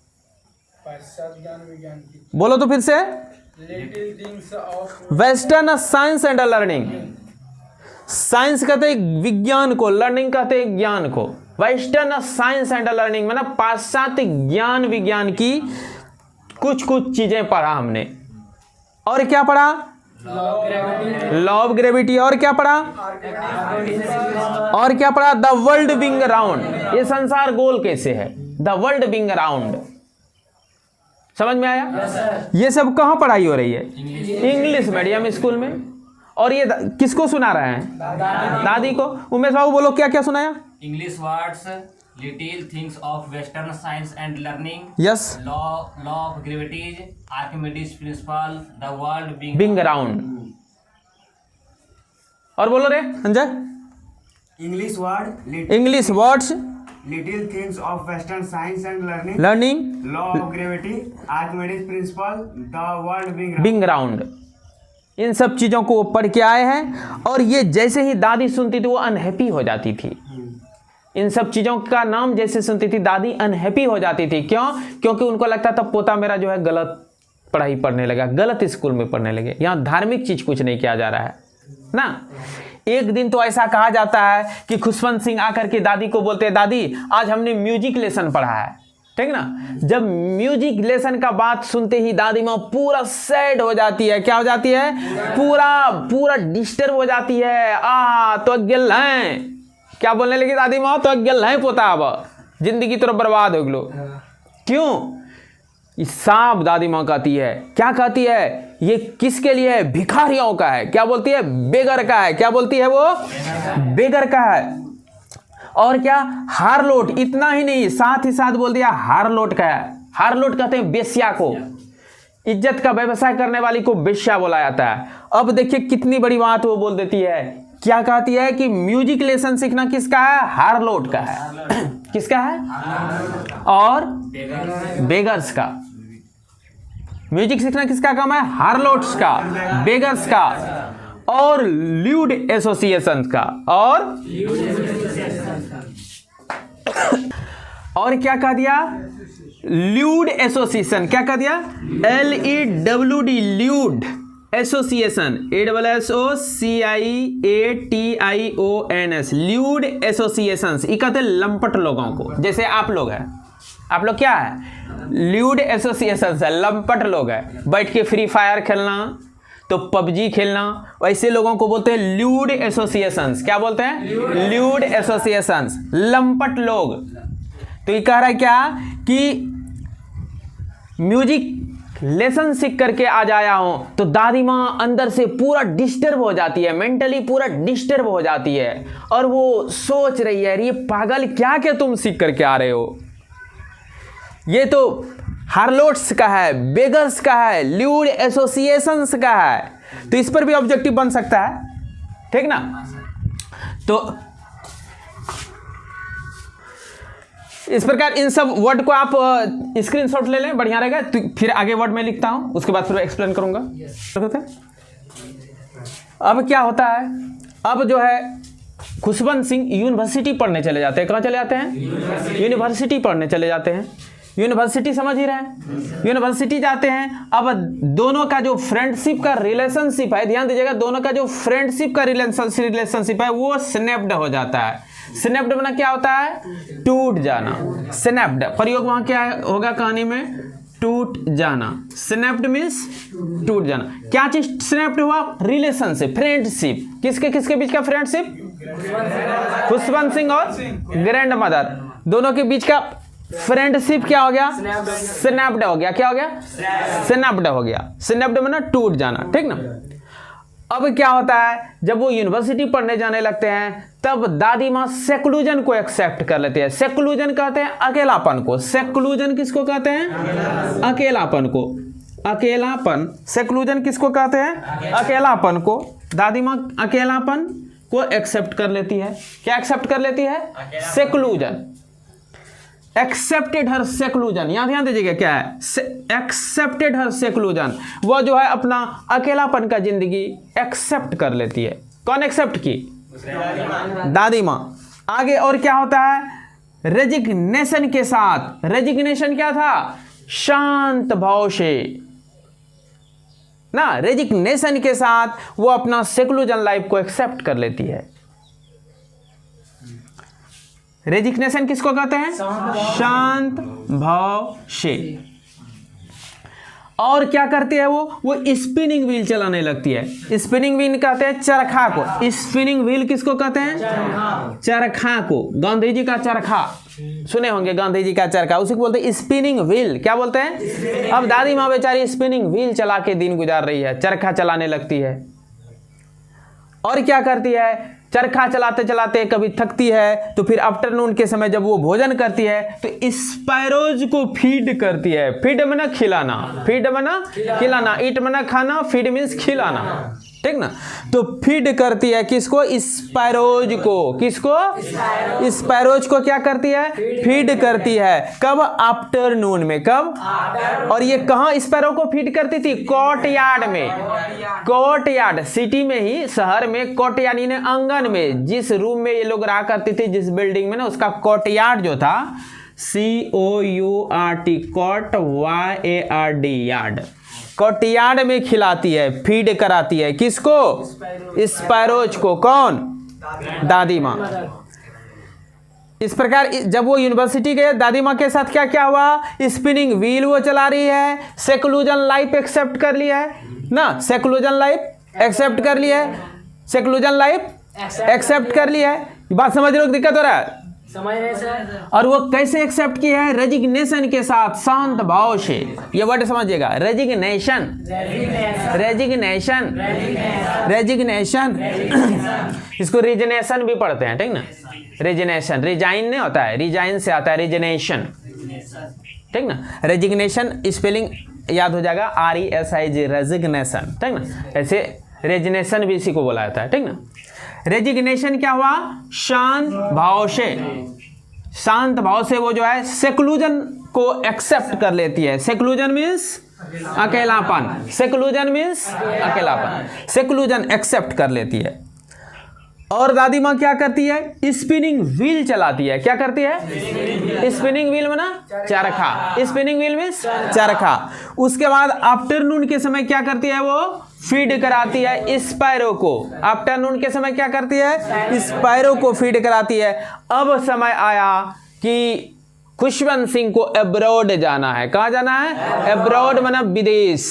बोलो तो फिर से, western science and learning. Science कहते हैं विज्ञान को, लर्निंग कहते हैं ज्ञान को। वेस्टर्न साइंस एंड लर्निंग में ना पाश्चात्य ज्ञान विज्ञान की कुछ चीजें पढ़ा हमने। और क्या पढ़ा? Law of gravity. और क्या पढ़ा? और क्या पढ़ा? द वर्ल्ड बीइंग राउंड, ये संसार गोल कैसे है। द वर्ल्ड बीइंग राउंड, समझ में आया? ये सब कहाँ पढ़ाई हो रही है? इंग्लिश मीडियम स्कूल में। और ये किसको सुना रहे हैं? दादी को। उमेश बाबू बोलो क्या क्या सुनाया? English words, little things of Western science and learning, yes, law of gravities, Archimedes principle, the world being round. और बोलो रे Anjay. English word, English words, little things of Western science and learning, learning, law of gravity, Archimedes principle, the world being round. Being round, इन सब चीज़ों को वो पढ़ के आए हैं। और ये जैसे ही दादी सुनती थी वो अनहैप्पी हो जाती थी। इन सब चीज़ों का नाम जैसे सुनती थी दादी अनहैप्पी हो जाती थी। क्यों? क्योंकि उनको लगता था पोता मेरा जो है गलत पढ़ाई पढ़ने लगा, गलत स्कूल में पढ़ने लगे, यहाँ धार्मिक चीज़ कुछ नहीं किया जा रहा है ना। एक दिन तो ऐसा कहा जाता है कि खुशवंत सिंह आकर के दादी को बोलते हैं, दादी आज हमने म्यूजिक लेसन पढ़ा है, ठीक ना। जब म्यूजिक लेसन का बात सुनते ही दादी माँ पूरा सैड हो जाती है। क्या हो जाती है? पूरा डिस्टर्ब हो जाती है। तो अज्ञल है, क्या बोलने लगी दादी माँ? तो अज्ञल है पोता, अब जिंदगी तो बर्बाद हो गलो। क्यों? सांप दादी माँ कहती है। क्या कहती है? ये किसके लिए है? भिखारियों का है। क्या बोलती है? बेगर का है। क्या बोलती है वो? बेगर का है। और क्या? हारलोट। इतना ही नहीं, साथ ही साथ बोल दिया हारलोट का है। हारलोट कहते हैं बेश्या को, इज्जत का व्यवसाय करने वाली को बेश्या बोला जाता है। अब देखिए कितनी बड़ी बात वो बोल देती है। क्या कहती है कि म्यूजिक लेसन सीखना किसका है? हारलोट का है। किसका है? और बेगर्स का। म्यूजिक सीखना किसका काम है? हारलोट्स का, बेगर्स का और ल्यूड एसोसिएशन का। और क्या कह दिया? Lewd association. क्या कह दिया? LEWD, lewd association, ASSOCIATIONS, lewd associations. ये कहते हैं लंपट लोगों को। जैसे आप लोग हैं, आप लोग क्या है? ल्यूड एसोसिएशंस है, लंपट लोग हैं। बैठ के फ्री फायर खेलना, तो पबजी खेलना, वैसे लोगों को बोलते हैं ल्यूड एसोसिएशंस। क्या बोलते हैं? ल्यूड एसोसिएशंस, लंपट लोग। तो ये कह रहा है क्या कि म्यूजिक लेसन सीख करके आ जाया हूं, तो दादी माँ अंदर से पूरा डिस्टर्ब हो जाती है, मेंटली पूरा डिस्टर्ब हो जाती है। और वो सोच रही है, ये पागल क्या क्या तुम सीख करके आ रहे हो? ये तो हारलोट्स का है, बेगर्स का है, ल्यूड एसोसिएशंस का है। तो इस पर भी ऑब्जेक्टिव बन सकता है, ठीक ना। तो इस प्रकार इन सब वर्ड को आप स्क्रीनशॉट ले लें, बढ़िया रहेगा। तो फिर आगे वर्ड में लिखता हूं, उसके बाद फिर एक्सप्लेन करूंगा। अब क्या होता है? अब जो है खुशवंत सिंह यूनिवर्सिटी पढ़ने चले जाते हैं। कहाँ चले जाते हैं? यूनिवर्सिटी पढ़ने चले जाते हैं। यूनिवर्सिटी समझ ही रहे हैं, यूनिवर्सिटी जाते हैं। अब दोनों का जो फ्रेंडशिप का रिलेशनशिप है, ध्यान दीजिएगा, दोनों का जो फ्रेंडशिप का रिलेशनशिप है वो स्नैप्ड हो जाता है। स्नैप्ड बना क्या होता है? टूट जाना। स्नैप्ड प्रयोग वहां क्या होगा कहानी में? टूट जाना। स्नैप्ड मीन्स टूट जाना। क्या चीज स्नैप्ड हुआ? Relationship, friendship. किसके किसके बीच का फ्रेंडशिप? खुशवंत सिंह और ग्रैंड मदर, दोनों के बीच का फ्रेंडशिप क्या हो गया? स्नैप्ड हो गया। क्या हो गया? स्नैप्ड हो गया। स्नैप्ड माना टूट जाना, ठीक ना। अब क्या होता है? जब वो यूनिवर्सिटी पढ़ने जाने लगते हैं, तब दादी माँ सेक्लूजन को एक्सेप्ट कर लेते हैं। सेक्लूजन कहते हैं अकेलापन को। सेक्लूजन किसको कहते हैं? अकेलापन को। अकेलापन, सेक्लूजन किसको कहते हैं? अकेलापन को। दादी माँ अकेलापन को एक्सेप्ट कर लेती है। क्या एक्सेप्ट कर लेती है? सेक्लूजन। एक्सेप्टेड हर सेक्लूजन। यहां ध्यान दीजिएगा क्या है? एक्सेप्टेड हर सेक्लूजन। वो जो है अपना अकेलापन का जिंदगी एक्सेप्ट कर लेती है। कौन एक्सेप्ट की? दादी माँ। आगे और क्या होता है? रेजिग्नेशन के साथ। रेजिग्नेशन क्या था? शांत भाव से ना, रेजिग्नेशन के साथ वो अपना सेक्लूजन लाइफ को एक्सेप्ट कर लेती है। रेजिग्नेशन किसको कहते हैं? शांत भाव से। और क्या करती है वो स्पिनिंग व्हील चलाने लगती है। स्पिनिंग व्हील कहते हैं चरखा को। स्पिनिंग व्हील किसको कहते हैं? चरखा को। गांधी जी का चरखा सुने होंगे, गांधी जी का चरखा, उसी को बोलते हैं स्पिनिंग व्हील। क्या बोलते हैं? अब दादी माँ बेचारी स्पिनिंग व्हील चला के दिन गुजार रही है, चरखा चलाने लगती है। और क्या करती है? चरखा चलाते चलाते कभी थकती है, तो फिर आफ्टरनून के समय जब वो भोजन करती है तो स्पैरोज को फीड करती है। फीड मना खिलाना, फीड मना खिलाना, ईट मना खाना, फीड मीन्स खिलाना। ठीक ना। तो फीड करती है किसको? स्पैरोज को। किसको? स्पैरोज को क्या करती है? फीड करती है। कब? आफ्टरनून में। कब? और ये कहाँ स्पैरो को फीड करती थी? कोर्टयार्ड में। कोर्टयार्ड सिटी में ही, शहर में, कोर्ट यानी ने आंगन में, जिस रूम में ये लोग रहा करती थी, जिस बिल्डिंग में ना, उसका कोर्टयार्ड जो था, COURT, court, YARD, yard, courtyard में खिलाती है, फीड कराती है। किसको? स्पैरोज को। कौन? दादी माँ। इस प्रकार जब वो यूनिवर्सिटी गए, दादी माँ के साथ क्या क्या हुआ? स्पिनिंग व्हील वो चला रही है, सेक्लूजन लाइफ एक्सेप्ट कर लिया है ना, सेक्लूजन लाइफ एक्सेप्ट कर लिया है, सेक्लूजन लाइफ एक्सेप्ट कर लिया है। बात समझ रहे हो? दिक्कत हो रहा है? समझ रहे सर। और वो कैसे एक्सेप्ट किया है? रेजिग्नेशन के साथ, शांत भाव से। ये वर्ड समझिएगा, रेजिग्नेशन, रेजिग्नेशन, रेजिग्नेशन। इसको रिजनेशन भी पढ़ते हैं, ठीक ना। रिजनेशन, रिजाइन नहीं होता है, रिजाइन से आता है रिजनेशन, ठीक ना। रेजिग्नेशन स्पेलिंग याद हो जाएगा, RESIG, रेजिग्नेशन, ठीक ना। ऐसे रेजिग्नेशन भी इसी को बोला जाता है, ठीक ना। रेजिग्नेशन क्या हुआ? शांत भाव से, शांत भाव से वो जो है सेक्लूजन को एक्सेप्ट कर लेती है। सेक्लूजन मीन्स अकेलापन, सेक्लूजन मीन्स अकेलापन, सेक्लूजन एक्सेप्ट कर लेती है। और दादी माँ क्या करती है? स्पिनिंग व्हील चलाती है। क्या करती है? स्पिनिंग व्हील माना चरखा, स्पिनिंग व्हील मीन्स चरखा। उसके बाद आफ्टरनून के समय क्या करती है? वो फीड कराती है स्पैरो को। आफ्टरनून के समय क्या करती है? स्पैरो को फीड कराती है। अब समय आया कि खुशवंत सिंह को अब्रॉड जाना है। कहाँ जाना है? अब्रॉड मतलब विदेश।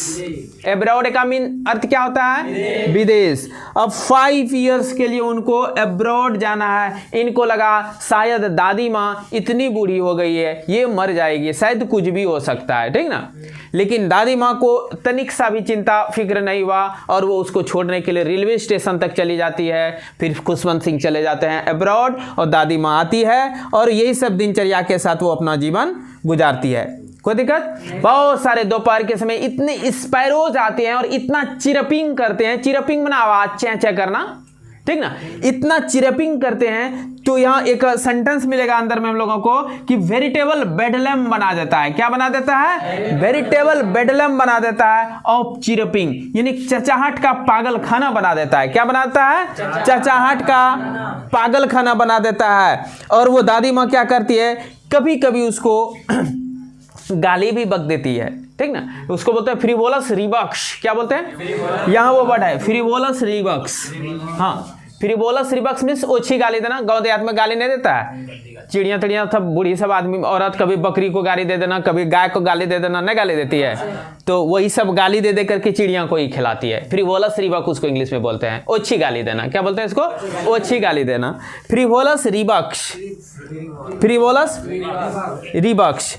अब्रॉड का मीन अर्थ क्या होता है? विदेश। अब 5 इयर्स के लिए उनको अब्रॉड जाना है। इनको लगा शायद दादी माँ इतनी बूढ़ी हो गई है, ये मर जाएगी, शायद कुछ भी हो सकता है, ठीक ना। लेकिन दादी माँ को तनिक सा भी चिंता फिक्र नहीं हुआ और वो उसको छोड़ने के लिए रेलवे स्टेशन तक चली जाती है। फिर खुशवंत सिंह चले जाते हैं अब्रॉड और दादी माँ आती है और यही सब दिनचर्या के साथ वो अपना जीवन गुजारती है। कोई दिक्कत? बहुत सारे दोपहर के समय इतने स्पैरोज आते हैं और इतना चिरपिंग करते हैं। चिरपिंग में आवाज चै चै करना, ठीक ना, इतना चिरपिंग करते हैं। तो यहाँ एक सेंटेंस मिलेगा अंदर में हम लोगों को कि वेरिटेबल बेडलम बना देता है। क्या बना देता है? वेरिटेबल बेडलम बना देता है ऑफ चिरपिंग, यानी चचाहट का पागल खाना बना देता है। क्या बनाता है? चचाहट का पागल खाना बना देता है। और वो दादी माँ क्या करती है? कभी कभी उसको गाली भी बक देती है, ठीक ना। उसको बोलते हैं फ्रीवोलस रिबक्स। क्या बोलते हैं? यहाँ वो वर्ड है फ्रीवोलस रिबक्स। हाँ, फ्रीवोलस रिबक्स मीन्स ओछी गाली देना। गाँव देहात में गाली नहीं देता है, चिड़िया तिड़िया सब बूढ़ी सब आदमी औरत, कभी बकरी को गाली दे देना, कभी गाय को गाली दे देना, नहीं गाली देती है, तो वही सब गाली दे दे करके चिड़िया को ही खिलाती है। फ्रीवोलस रिबक्स उसको इंग्लिश में बोलते हैं, ओछी गाली देना। क्या बोलते हैं इसको? ओछी गाली देना, फ्रीवोलस रिबक्स, फ्रीवोलस रिबक्स।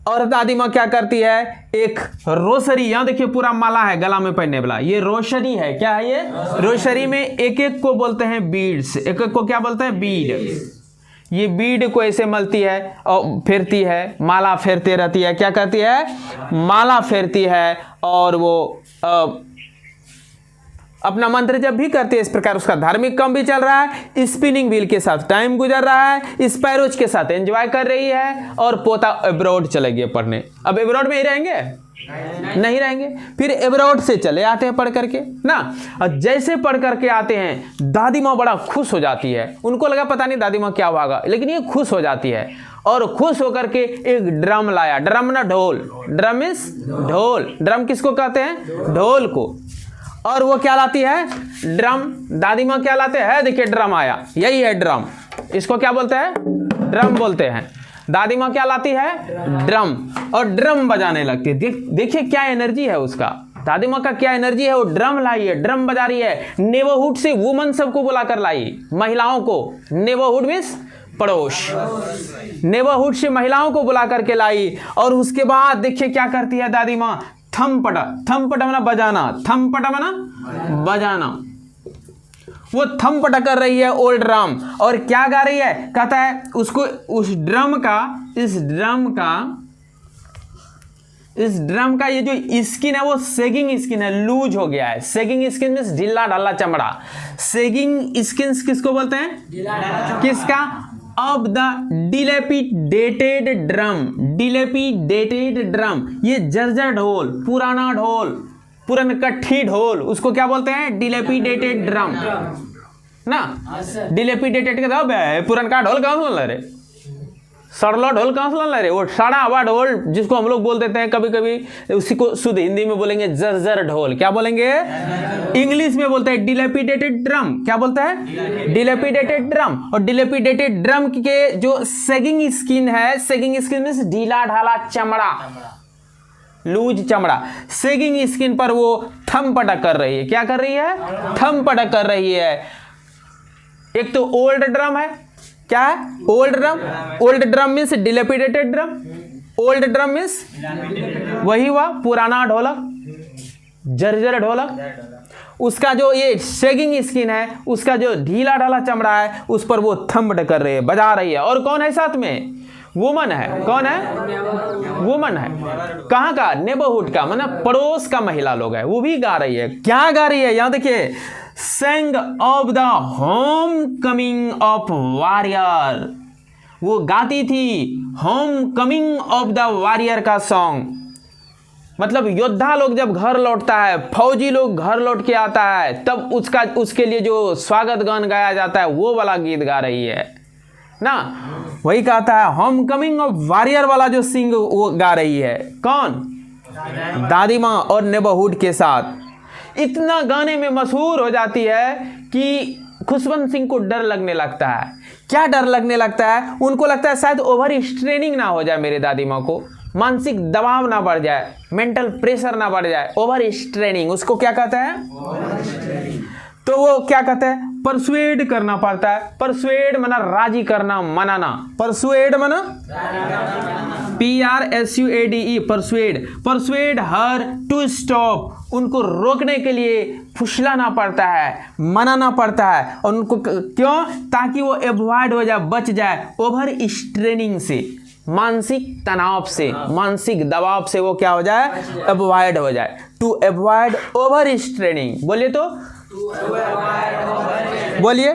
और दादी माँ क्या करती है? एक रोसरी, यहाँ देखिए पूरा माला है गला में पहनने वाला, ये रोसरी है। क्या है ये? रोसरी में एक एक को बोलते हैं बीड्स। एक एक को क्या बोलते हैं? बीड। ये बीड को ऐसे मलती है और फेरती है, माला फेरते रहती है। क्या करती है? माला फेरती है। और वो अपना मंत्र जब भी करती है, इस प्रकार उसका धार्मिक काम भी चल रहा है, स्पिनिंग व्हील के साथ टाइम गुजर रहा है, स्पैरोज के साथ एंजॉय कर रही है। और पोता अब्रॉड चले गए पढ़ने। अब अब्रॉड में ही रहेंगे? नहीं रहेंगे। फिर अब्रॉड से चले आते हैं पढ़ करके ना। और जैसे पढ़ करके आते हैं दादी माँ बड़ा खुश हो जाती है। उनको लगा पता नहीं दादी माँ क्या होगा, लेकिन ये खुश हो जाती है और खुश होकर के एक ड्रम लाया। ड्रम ना ढोल, ड्रम इज ढोल। ड्रम किसको कहते हैं? ढोल को। और वो क्या लाती है? ड्रम। दादी माँ क्या लाते हैं? देखिए ड्रम आया, यही है ड्रम। इसको क्या बोलते हैं? ड्रम बोलते हैं। दादी माँ क्या लाती है? ड्रम। और ड्रम बजाने लगती है। देखिए क्या एनर्जी है उसका, दादी माँ का क्या एनर्जी है। वो ड्रम लाई है, ड्रम बजा रही है। नेबरहुड से वुमन सबको बुला कर लाई, महिलाओं को। नेबरहुड मीन्स पड़ोस। नेबरहुड से महिलाओं को बुला करके लाई। और उसके बाद देखिए क्या करती है दादी माँ? थमपटा, थमपटा मना बजाना, थमपटा मना बजाना। वो थमपटा कर रही है ओल्ड ड्रम। और क्या गा रही है? कहता है उसको, उस ड्रम का, इस ड्रम का इस ड्रम का ये जो स्किन है वो सेगिंग स्किन है, लूज हो गया है। सेगिंग स्किन मींस ढीला ढाला चमड़ा। सेगिंग स्किन किसको बोलते हैं? किसका? Of the dilapidated drum. Dilapidated drum, ये जर्जर ढोल, पुराना ढोल, पुरनकट्ठी ढोल, उसको क्या बोलते हैं? डिलेपिडेटेड ड्रम ना। डिलेपिडेटेड का मतलब है पुरनका ढोल। कहाँ सुन रे? सड़लो ढोल कहाँ सुन रे? वो सड़ा हुआ ढोल जिसको हम लोग बोल देते हैं कभी कभी, उसी को शुद्ध हिंदी में बोलेंगे जर्जर ढोल। क्या बोलेंगे? इंग्लिश में बोलते हैं डिलेपिडेटेड ड्रम। क्या बोलता है? Dilapidated drum. और डिलेपिडेटेड ड्रम के जो सेगिंग स्किन है, सेगिंग स्किन में ढीला ढाला चमड़ा, लूज चमड़ा, सेगिंग स्किन पर वो थम पटक कर रही है। क्या कर रही है? थम पटक कर रही है। एक तो ओल्ड ड्रम है। क्या है? Old drum. Old drum means dilapidated drum. Old drum means वही हुआ पुराना ढोलक, जर्जर ढोलक। उसका जो ये सेगिंग स्किन है, उसका जो ढीला ढाला चमड़ा है, उस पर वो थम्ब कर रही है, बजा रही है। और कौन है साथ में? वुमन है। कौन है? वुमन है। कहाँ का? नेबरहुड का, मतलब पड़ोस का महिला लोग है, वो भी गा रही है। क्या गा रही है? यहां देखिए, song of the homecoming of warrior. वो गाती थी homecoming of the warrior का सॉन्ग। मतलब योद्धा लोग जब घर लौटता है, फौजी लोग घर लौट के आता है, तब उसके लिए जो स्वागत गान गाया जाता है, वो वाला गीत गा रही है ना। वही कहता है होम कमिंग ऑफ वॉरियर वाला जो सिंग वो गा रही है। कौन? दादी माँ और नेबरहुड के साथ। इतना गाने में मशहूर हो जाती है कि खुशवंत सिंह को डर लगने लगता है। क्या डर लगने लगता है? उनको लगता है शायद ओवर स्ट्रेनिंग ना हो जाए मेरे दादी माँ को, मानसिक दबाव ना बढ़ जाए, मेंटल प्रेशर ना बढ़ जाए। ओवर स्ट्रेनिंग उसको क्या कहता है? तो वो क्या कहता है? परसुएड करना पड़ता है। परसुएड मना राजी करना, मनाना। परसुएड मना PRSUADE, persuade. Persuade her to stop, उनको रोकने के लिए फुसलाना पड़ता है, मनाना पड़ता है। और उनको क्यों? ताकि वो एवॉइड हो जाए, बच जाए ओवर स्ट्रेनिंग से, मानसिक तनाव से, मानसिक दबाव से वो क्या हो जाए? एवॉइड हो जाए। To avoid over straining. बोलिए तो, बोलिए,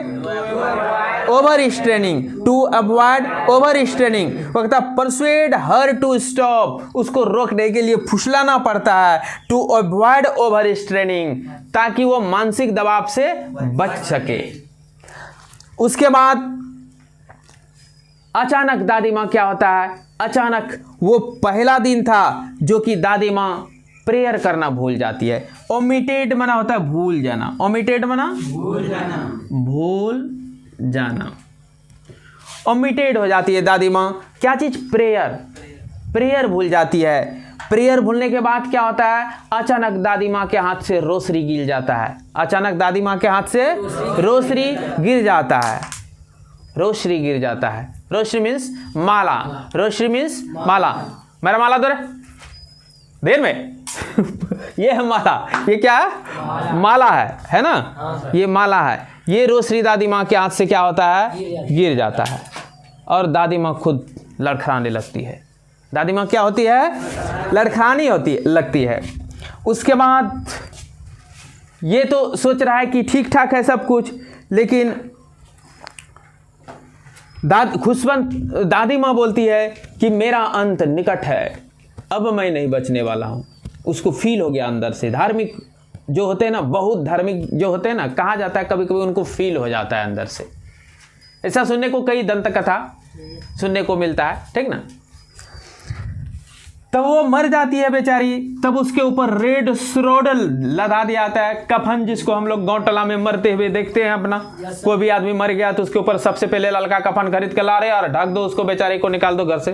over straining. To avoid over straining. वो कहता है परसुएड हर टू स्टॉप, उसको रोकने के लिए फुसलाना पड़ता है। टू अवॉइड ओवर स्ट्रेनिंग, ताकि वो मानसिक दबाव से बच सके। उसके बाद अचानक दादी माँ क्या होता है? अचानक वो पहला दिन था जो कि दादी माँ प्रेयर करना भूल जाती है। ओमिटेड मना होता है भूल जाना। ओमिटेड मना भूल जाना, भूल जाना। ओमिटेड हो जाती है दादी माँ। क्या चीज? प्रेयर। प्रेयर भूल जाती है। प्रेयर भूलने के बाद क्या होता है? अचानक दादी माँ के हाथ से रोसरी गिर जाता है। अचानक दादी माँ के हाथ से रोसरी गिर जाता है। रोसरी गिर जाता है। रोसरी मीन्स माला। रोसरी मीन्स माला। मेरा माला दो रे देर में ये है माला। ये क्या है? माला है ना? ये माला है। ये रोसरी दादी माँ के हाथ से क्या होता है? गिर जाता है। और दादी माँ खुद लड़खड़ाने लगती है। दादी माँ क्या होती है? लड़खड़ानी लगती है। उसके बाद ये तो सोच रहा है कि ठीक ठाक है सब कुछ, लेकिन खुशवंत दादी माँ बोलती है कि मेरा अंत निकट है, अब मैं नहीं बचने वाला हूँ। उसको फील हो गया अंदर से। धार्मिक जो होते हैं ना, बहुत धार्मिक जो होते हैं ना, कहा जाता है कभी कभी उनको फील हो जाता है अंदर से। ऐसा सुनने को कई दंत कथा सुनने को मिलता है, ठीक ना। तब वो मर जाती है बेचारी। तब उसके ऊपर रेड श्रोडल लदा दिया जाता है, कफन, जिसको हम लोग गाँव टला में मरते हुए देखते हैं अपना। कोई भी आदमी मर गया तो उसके ऊपर सबसे पहले ललका कफन खरीद के ला रहे और ढक दो उसको, बेचारे को निकाल दो घर से।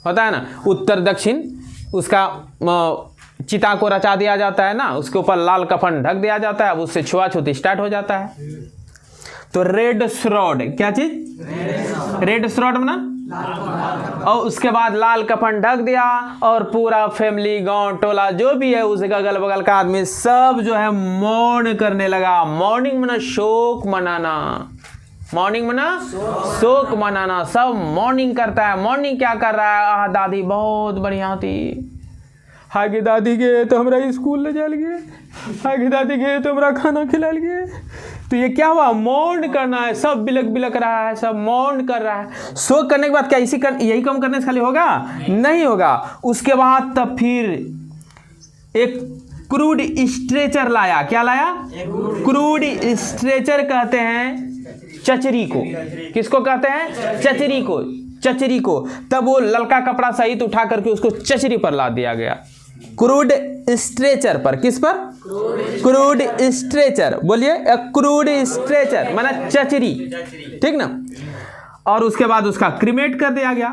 होता है ना, उत्तर दक्षिण उसका चिता को रचा दिया जाता है ना, उसके ऊपर लाल कफन ढक दिया जाता है। अब उससे छुआछूत स्टार्ट हो जाता है। तो रेड श्रॉड, क्या चीज? रेड श्रॉड ना। और उसके बाद लाल कफन ढक दिया और पूरा फैमिली, गांव टोला जो भी है, उसके अगल बगल का आदमी सब जो है मौन करने लगा। मॉर्निंग मना शोक मनाना। मॉर्निंग मना शोक मनाना। सब मॉर्निंग करता है। मॉर्निंग क्या कर रहा है? दादी बहुत बढ़िया थी, आगे दादी गए तो हमरा स्कूल ले जाल गए, आगे दादी गए तो हमरा खाना खिलाल गए। तो ये क्या हुआ, मौन करना है, सब बिलक बिलक रहा है, सब मौन कर रहा है। सो करने के बाद क्या यही काम करने से खाली होगा? नहीं होगा। उसके बाद तब फिर एक क्रूड स्ट्रेचर लाया। क्या लाया? क्रूड स्ट्रेचर कहते हैं चचरी को। किसको कहते हैं? चचरी को। चचरी को। तब वो ललका कपड़ा सहित उठा करके उसको चचरी पर ला दिया गया, क्रूड स्ट्रेचर पर। किस पर? Crude stretcher. बोलिए, क्रूड स्ट्रेचर माना चचरी, ठीक ना। और उसके बाद उसका क्रीमेट कर दिया गया।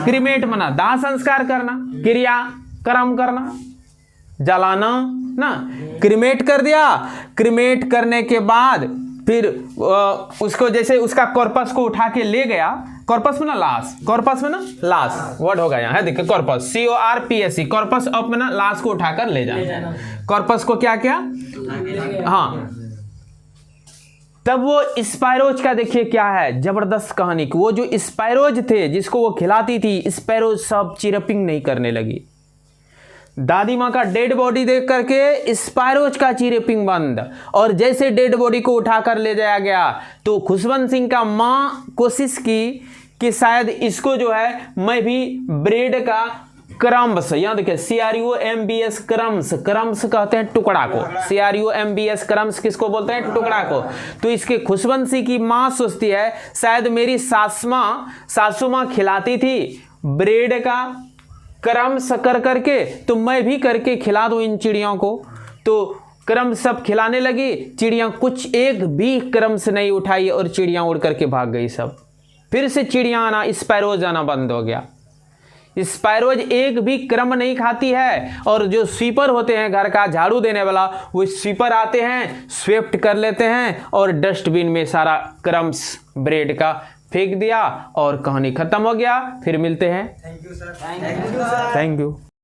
क्रीमेट माना दाह संस्कार करना, क्रिया कर्म करना, जलाना ना। क्रीमेट कर दिया। क्रीमेट करने के बाद फिर उसको जैसे उसका कॉर्पस को उठा के ले गया। कॉर्पस में ना लाश, कॉर्पस में ना लाश वर्ड होगा यहाँ है, देखिए कॉर्पस, CORPS, कॉर्पस ऑफ में ना लाश को उठाकर ले जाना। कॉर्पस को क्या क्या? हाँ। तब वो स्पायरोज का देखिए क्या है जबरदस्त कहानी। वो जो स्पायरोज थे जिसको वो खिलाती थी, स्पायरोज सब चिरपिंग नहीं करने लगी। दादी माँ का डेड बॉडी देख करके स्पायरोज का चिरपिंग बंद। और जैसे डेड बॉडी को उठाकर ले जाया गया तो खुशवंत सिंह का माँ कोशिश की कि शायद इसको जो है मैं भी ब्रेड का क्रम्स, यहाँ देखिए CRUMBS क्रम्स, क्रम्स कहते हैं टुकड़ा को। CRUMBS क्रम्स किसको बोलते हैं? टुकड़ा को। तो इसके खुशवंत सिंह की माँ सोचती है शायद मेरी सासू माँ खिलाती थी ब्रेड का क्रम्स कर करके, तो मैं भी करके खिला दूं इन चिड़ियों को। तो क्रम्स सब खिलाने लगी। चिड़ियाँ कुछ एक भी क्रम्स नहीं उठाई और चिड़ियाँ उड़ करके भाग गई सब। फिर से चिड़ियाँ आना, स्पायरोज आना बंद हो गया। स्पायरोज एक भी क्रम नहीं खाती है। और जो स्वीपर होते हैं घर का झाड़ू देने वाला, वो स्वीपर आते हैं, स्वेप्ट कर लेते हैं और डस्टबिन में सारा क्रम्स ब्रेड का फेंक दिया और कहानी खत्म हो गया। फिर मिलते हैं। Thank you sir. Thank you.